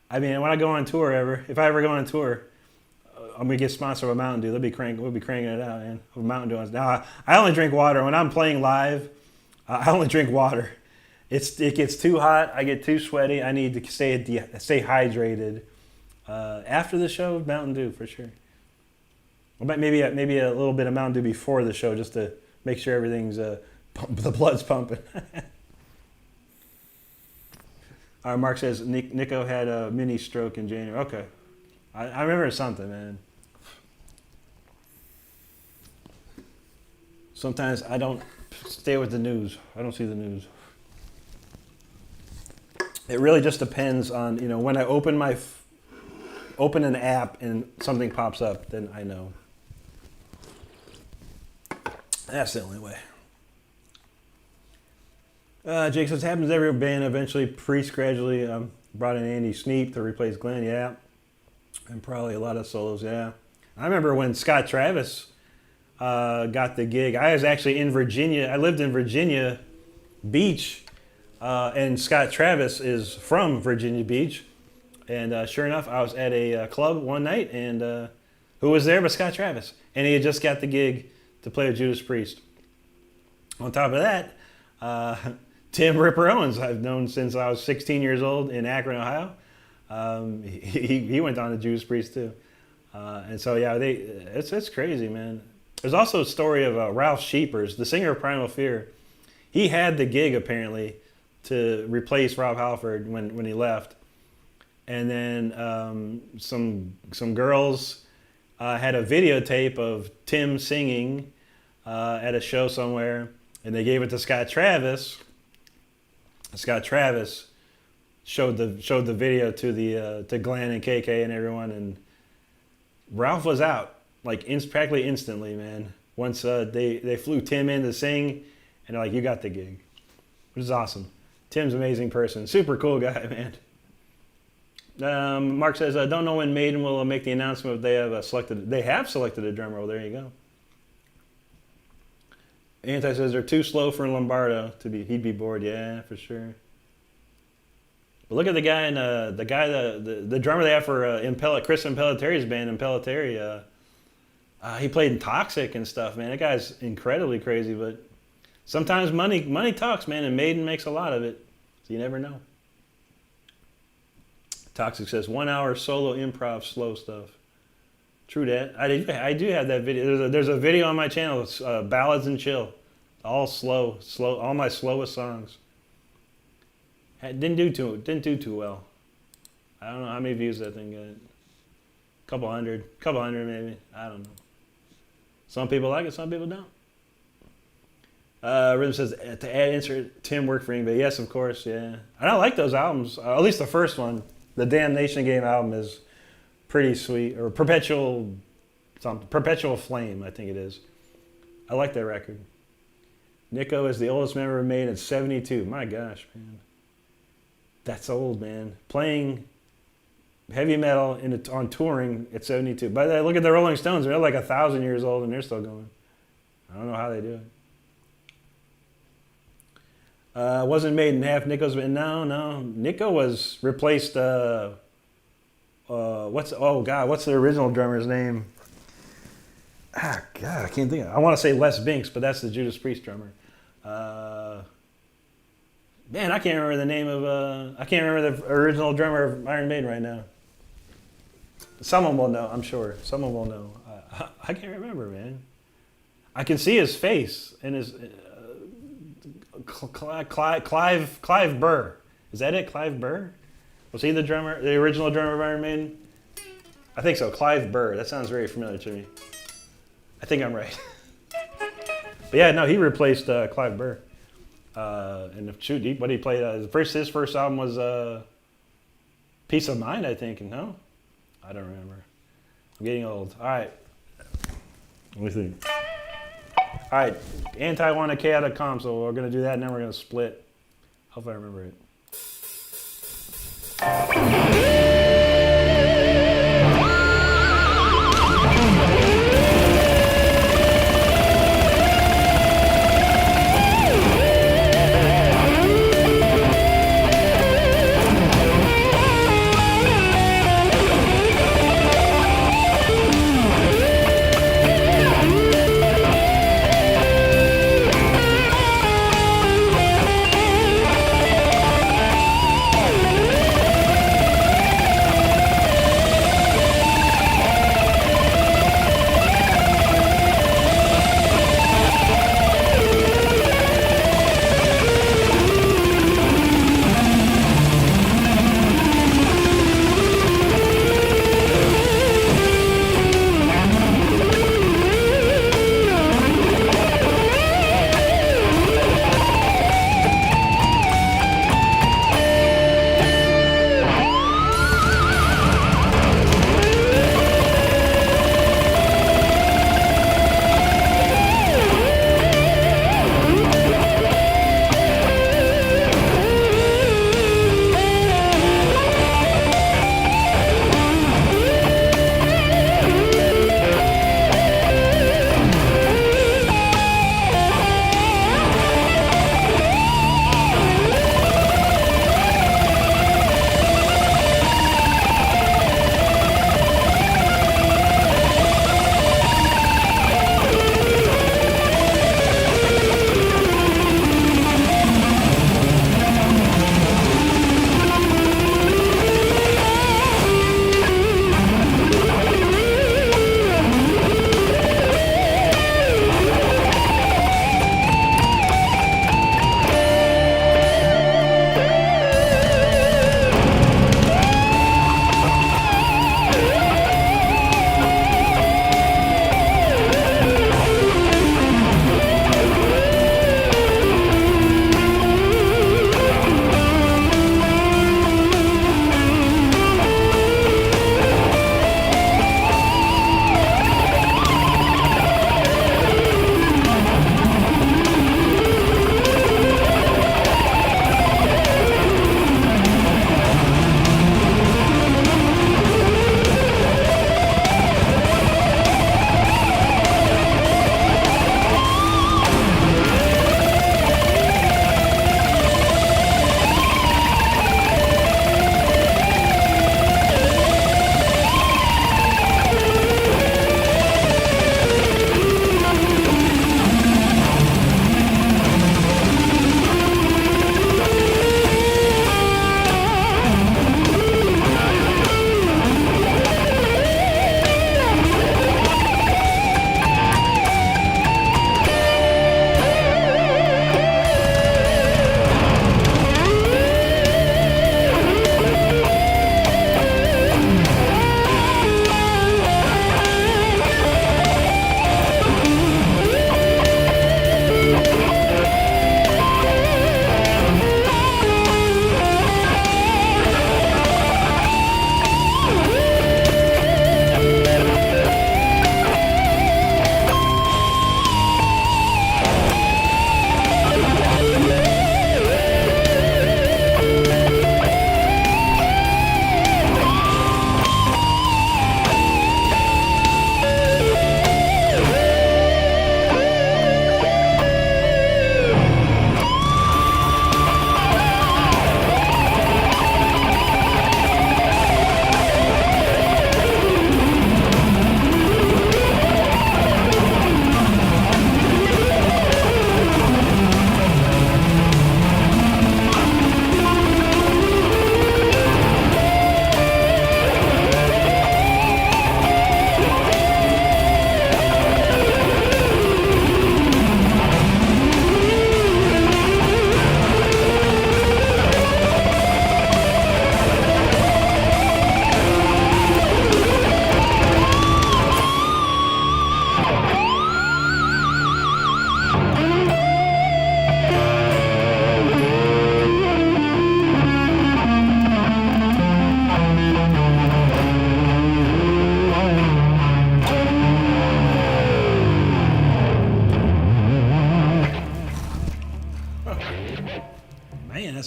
I mean, when I go on tour if I ever go on tour, I'm gonna get sponsored by Mountain Dew. We'll be cranking it out, man. Mountain Dew. Now, I only drink water when I'm playing live. I only drink water. It gets too hot. I get too sweaty. I need to stay hydrated. After the show, Mountain Dew for sure. Maybe a little bit of Mountain Dew before the show, just to make sure everything's the blood's pumping. Mark says Nico had a mini stroke in January. Okay. I remember something, man. Sometimes I don't stay with the news. I don't see the news. It really just depends on, when I open an app and something pops up, then I know. That's the only way. Jake says, happens every band. Eventually, Priest gradually brought in Andy Sneap to replace Glenn. Yeah. And probably a lot of solos. Yeah. I remember when Scott Travis got the gig. I was actually in Virginia. I lived in Virginia Beach. And Scott Travis is from Virginia Beach. And sure enough, I was at a club one night. And who was there but Scott Travis? And he had just got the gig to play with Judas Priest. On top of that, Tim Ripper Owens, I've known since I was 16 years old in Akron, Ohio. He went on to Judas Priest too. And so, yeah, it's crazy, man. There's also a story of Ralph Sheepers, the singer of Primal Fear. He had the gig, apparently, to replace Rob Halford when he left. And then some girls had a videotape of Tim singing at a show somewhere, and they gave it to Scott Travis. Scott Travis showed the video to Glenn and KK and everyone, and Ralph was out like practically instantly, man. Once they flew Tim in to sing, and they're like, "You got the gig," which is awesome. Tim's an amazing person, super cool guy, man. Mark says, "I don't know when Maiden will make the announcement if they have selected. They have selected a drummer. Well, there you go." Anti says they're too slow for Lombardo to be. He'd be bored. Yeah, for sure. But look at the guy the drummer they have for Chris Impelliteri's band, Impellitteri. He played in Toxic and stuff, man. That guy's incredibly crazy, but sometimes money talks, man, and Maiden makes a lot of it, so you never know. Toxic says 1 hour solo improv slow stuff. True that. I do have that video. There's a video on my channel. It's Ballads and Chill, all slow, all my slowest songs. Didn't do too well. I don't know how many views that thing got. Couple hundred maybe. I don't know. Some people like it, some people don't. Rhythm says to add insert Tim worked for anybody. Yes, of course, yeah. And I like those albums. At least the first one, the Damnation Game album, is pretty sweet. Or Perpetual Flame, I think it is. I like that record. Nico is the oldest member of Maiden at 72. My gosh, man. That's old, man. Playing heavy metal on touring at 72. But look at the Rolling Stones. They're like 1,000 years old and they're still going. I don't know how they do it. Wasn't Maiden half Nico's, but no. Nico was replaced. What's the original drummer's name? God, I can't think of it. I want to say Les Binks, but that's the Judas Priest drummer. Man, I can't remember the name of. I can't remember the original drummer of Iron Maiden right now. Someone will know, I'm sure. Someone will know. I can't remember, man. I can see his face and his Clive Burr. Is that it? Clive Burr? Was he the drummer, the original drummer of Iron Maiden? I think so. Clive Burr. That sounds very familiar to me. I think I'm right. But yeah, no, he replaced Clive Burr. And what he played? His first album was Peace of Mind, I think. No, I don't remember. I'm getting old. All right, let me think. All right, anti1ak.com. So we're gonna do that, and then we're gonna split. Hope I remember it.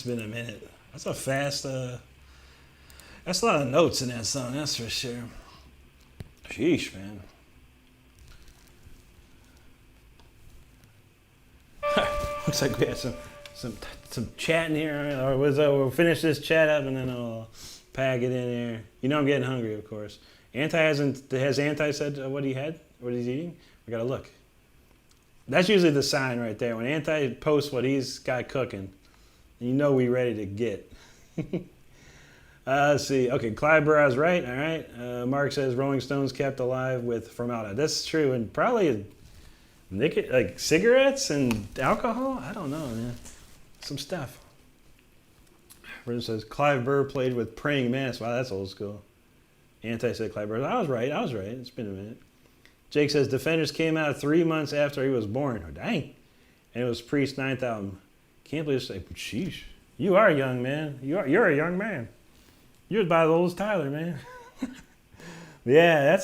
It's been a minute. That's a fast, that's a lot of notes in that song, that's for sure. Sheesh, man. Looks like we had some chatting here. Or we'll finish this chat up and then I'll pack it in here. You know I'm getting hungry, of course. Has Anti said what he had? What he's eating? We gotta look. That's usually the sign right there. When Anti posts what he's got cooking, you know we ready to get. Let's see. Okay, Clyde Burroughs right. All right. Mark says Rolling Stones kept alive with formaldehyde. That's true, and probably like cigarettes and alcohol. I don't know, man. Some stuff. It says Clive Burr played with praying mantis. Wow, that's old school. Anti said Clive Burr. I was right. It's been a minute. Jake says Defenders came out 3 months after he was born. Oh, dang. And it was Priest's 9th album. Can't believe it's like, sheesh. You are a young man. You're a young man. You're about as old as Tyler, man. Yeah,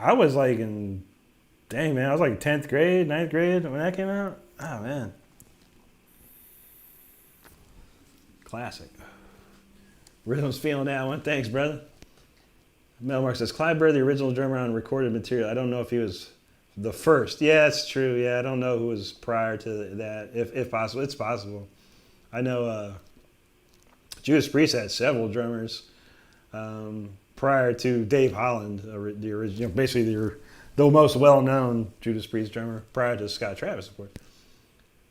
I was like dang, man, I was like 10th grade, 9th grade when that came out. Oh, man. Classic. Rhythm's feeling that one. Thanks, brother. Melmark says, Clyde Burr, the original drummer on recorded material. I don't know if he was the first. Yeah, that's true. Yeah, I don't know who was prior to that. If possible, it's possible. I know Judas Priest had several drummers prior to Dave Holland, the original, basically the most well-known Judas Priest drummer prior to Scott Travis, of course.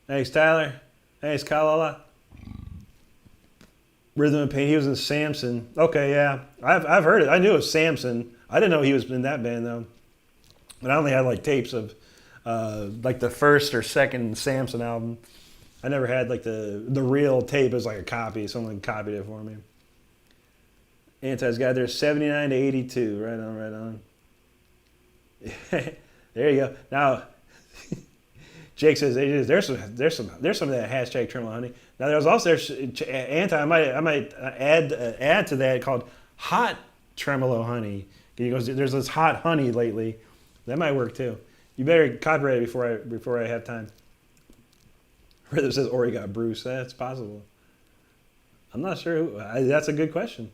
Thanks, Tyler. Thanks, Kalala. Rhythm and Pain. He was in Samson. Okay, yeah, I've heard it. I knew it was Samson. I didn't know he was in that band though. But I only had like tapes of like the first or second Samson album. I never had like the real tape as like a copy. Someone copied it for me. Anti's got there 79 to 82. Right on. There you go. Now, Jake says there's some of that hashtag Tremolo Honey. Now there's also Anti. I might add to that called Hot Tremolo Honey. He goes, there's this hot honey lately. That might work too. You better copyright it before I have time. Rhythm says Ori got Bruce. That's possible. I'm not sure. That's a good question.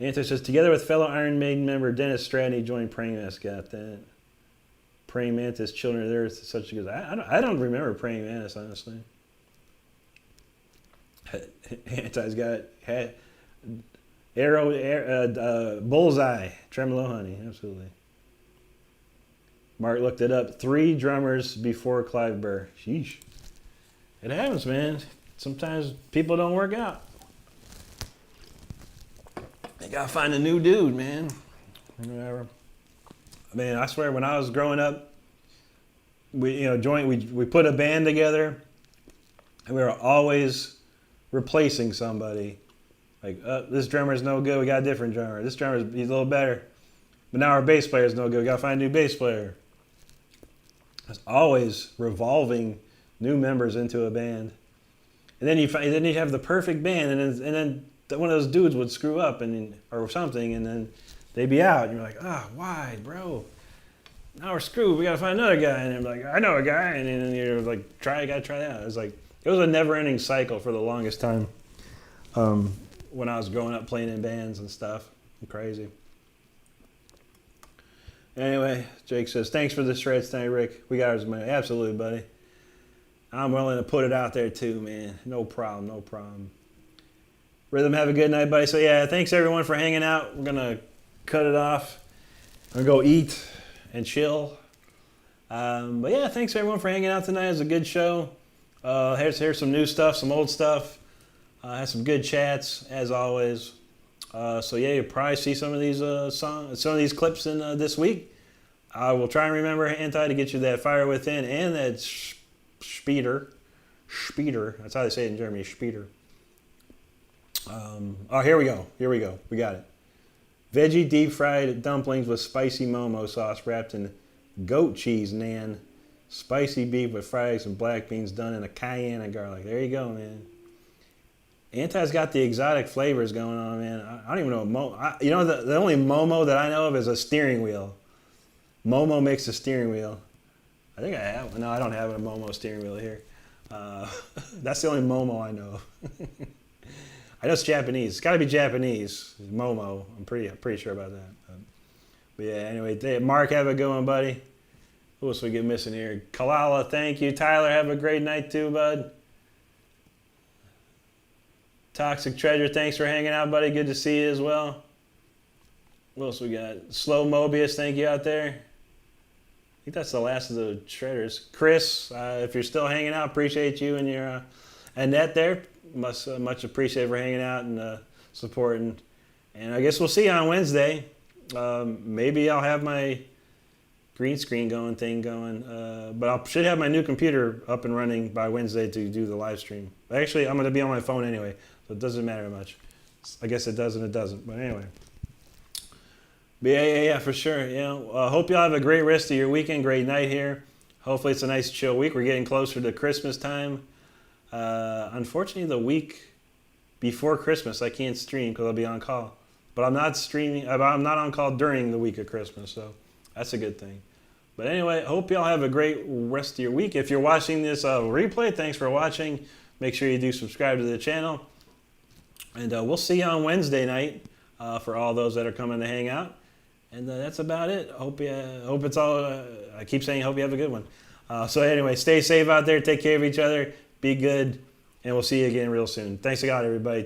Anti says together with fellow Iron Maiden member Dennis Stratton, he joined Praying Mantis. Got that. Praying Mantis, Children of the Earth, such a good. I don't remember Praying Mantis, honestly. Anti's got Bullseye, Tremolo Honey, absolutely. Mark looked it up. 3 drummers before Clive Burr. Sheesh. It happens, man. Sometimes people don't work out. You gotta find a new dude, man. Whatever. Man, I swear, when I was growing up, we put a band together, and we were always replacing somebody. Like, this drummer's no good, we got a different drummer. This drummer's he's a little better, but now our bass player's no good. We gotta find a new bass player. It's always revolving new members into a band, and then you have the perfect band, and then one of those dudes would screw up or something, and then they'd be out, and you're like, why, bro? Now we're screwed. We gotta find another guy, and they're like, I know a guy, and then you're like, gotta try that. It was a never-ending cycle for the longest time. When I was growing up playing in bands and stuff, crazy. Anyway, Jake says, thanks for the threads tonight, Rick. We got ours, man. Absolutely, buddy. I'm willing to put it out there too, man. No problem. Rhythm, have a good night, buddy. So yeah, thanks everyone for hanging out. We're gonna cut it off. I'm gonna go eat and chill. But yeah, thanks everyone for hanging out tonight. It was a good show. Here's some new stuff, some old stuff. Had some good chats as always. So yeah, you'll probably see some of these clips in this week. I will try and remember, Anti, to get you that Fire Within and that Speeder. That's how they say it in Germany. Speeder. Here we go. We got it. Veggie deep fried dumplings with spicy momo sauce wrapped in goat cheese naan. Spicy beef with fried eggs and black beans done in a cayenne and garlic. There you go, man. Anti's got the exotic flavors going on, man. I don't even know what the only Momo that I know of is a steering wheel. Momo makes a steering wheel. I think I have. No, I don't have a Momo steering wheel here. That's the only Momo I know. I know it's Japanese. It's got to be Japanese. Momo. I'm pretty sure about that. But yeah, anyway, Mark, have a good one, buddy. Who else we get missing here? Kalala, thank you. Tyler, have a great night too, bud. Toxic Treasure, thanks for hanging out, buddy. Good to see you as well. What else we got? Slow Mobius, thank you out there. I think that's the last of the shredders. Chris, if you're still hanging out, appreciate you and your Annette there. Much appreciated for hanging out and supporting. And I guess we'll see you on Wednesday. Maybe I'll have my green screen going, but I should have my new computer up and running by Wednesday to do the live stream. Actually, I'm going to be on my phone anyway, so it doesn't matter much. I guess it does and it doesn't, but anyway. But yeah, for sure. Hope y'all have a great rest of your weekend, great night here. Hopefully it's a nice chill week. We're getting closer to Christmas time. Unfortunately, the week before Christmas, I can't stream because I'll be on call. But I'm not streaming. I'm not on call during the week of Christmas, so that's a good thing. But anyway, hope y'all have a great rest of your week. If you're watching this replay, thanks for watching. Make sure you do subscribe to the channel. And we'll see you on Wednesday night for all those that are coming to hang out. And that's about it. Hope it's all. I keep saying hope you have a good one. So anyway, stay safe out there. Take care of each other. Be good. And we'll see you again real soon. Thanks a lot, everybody.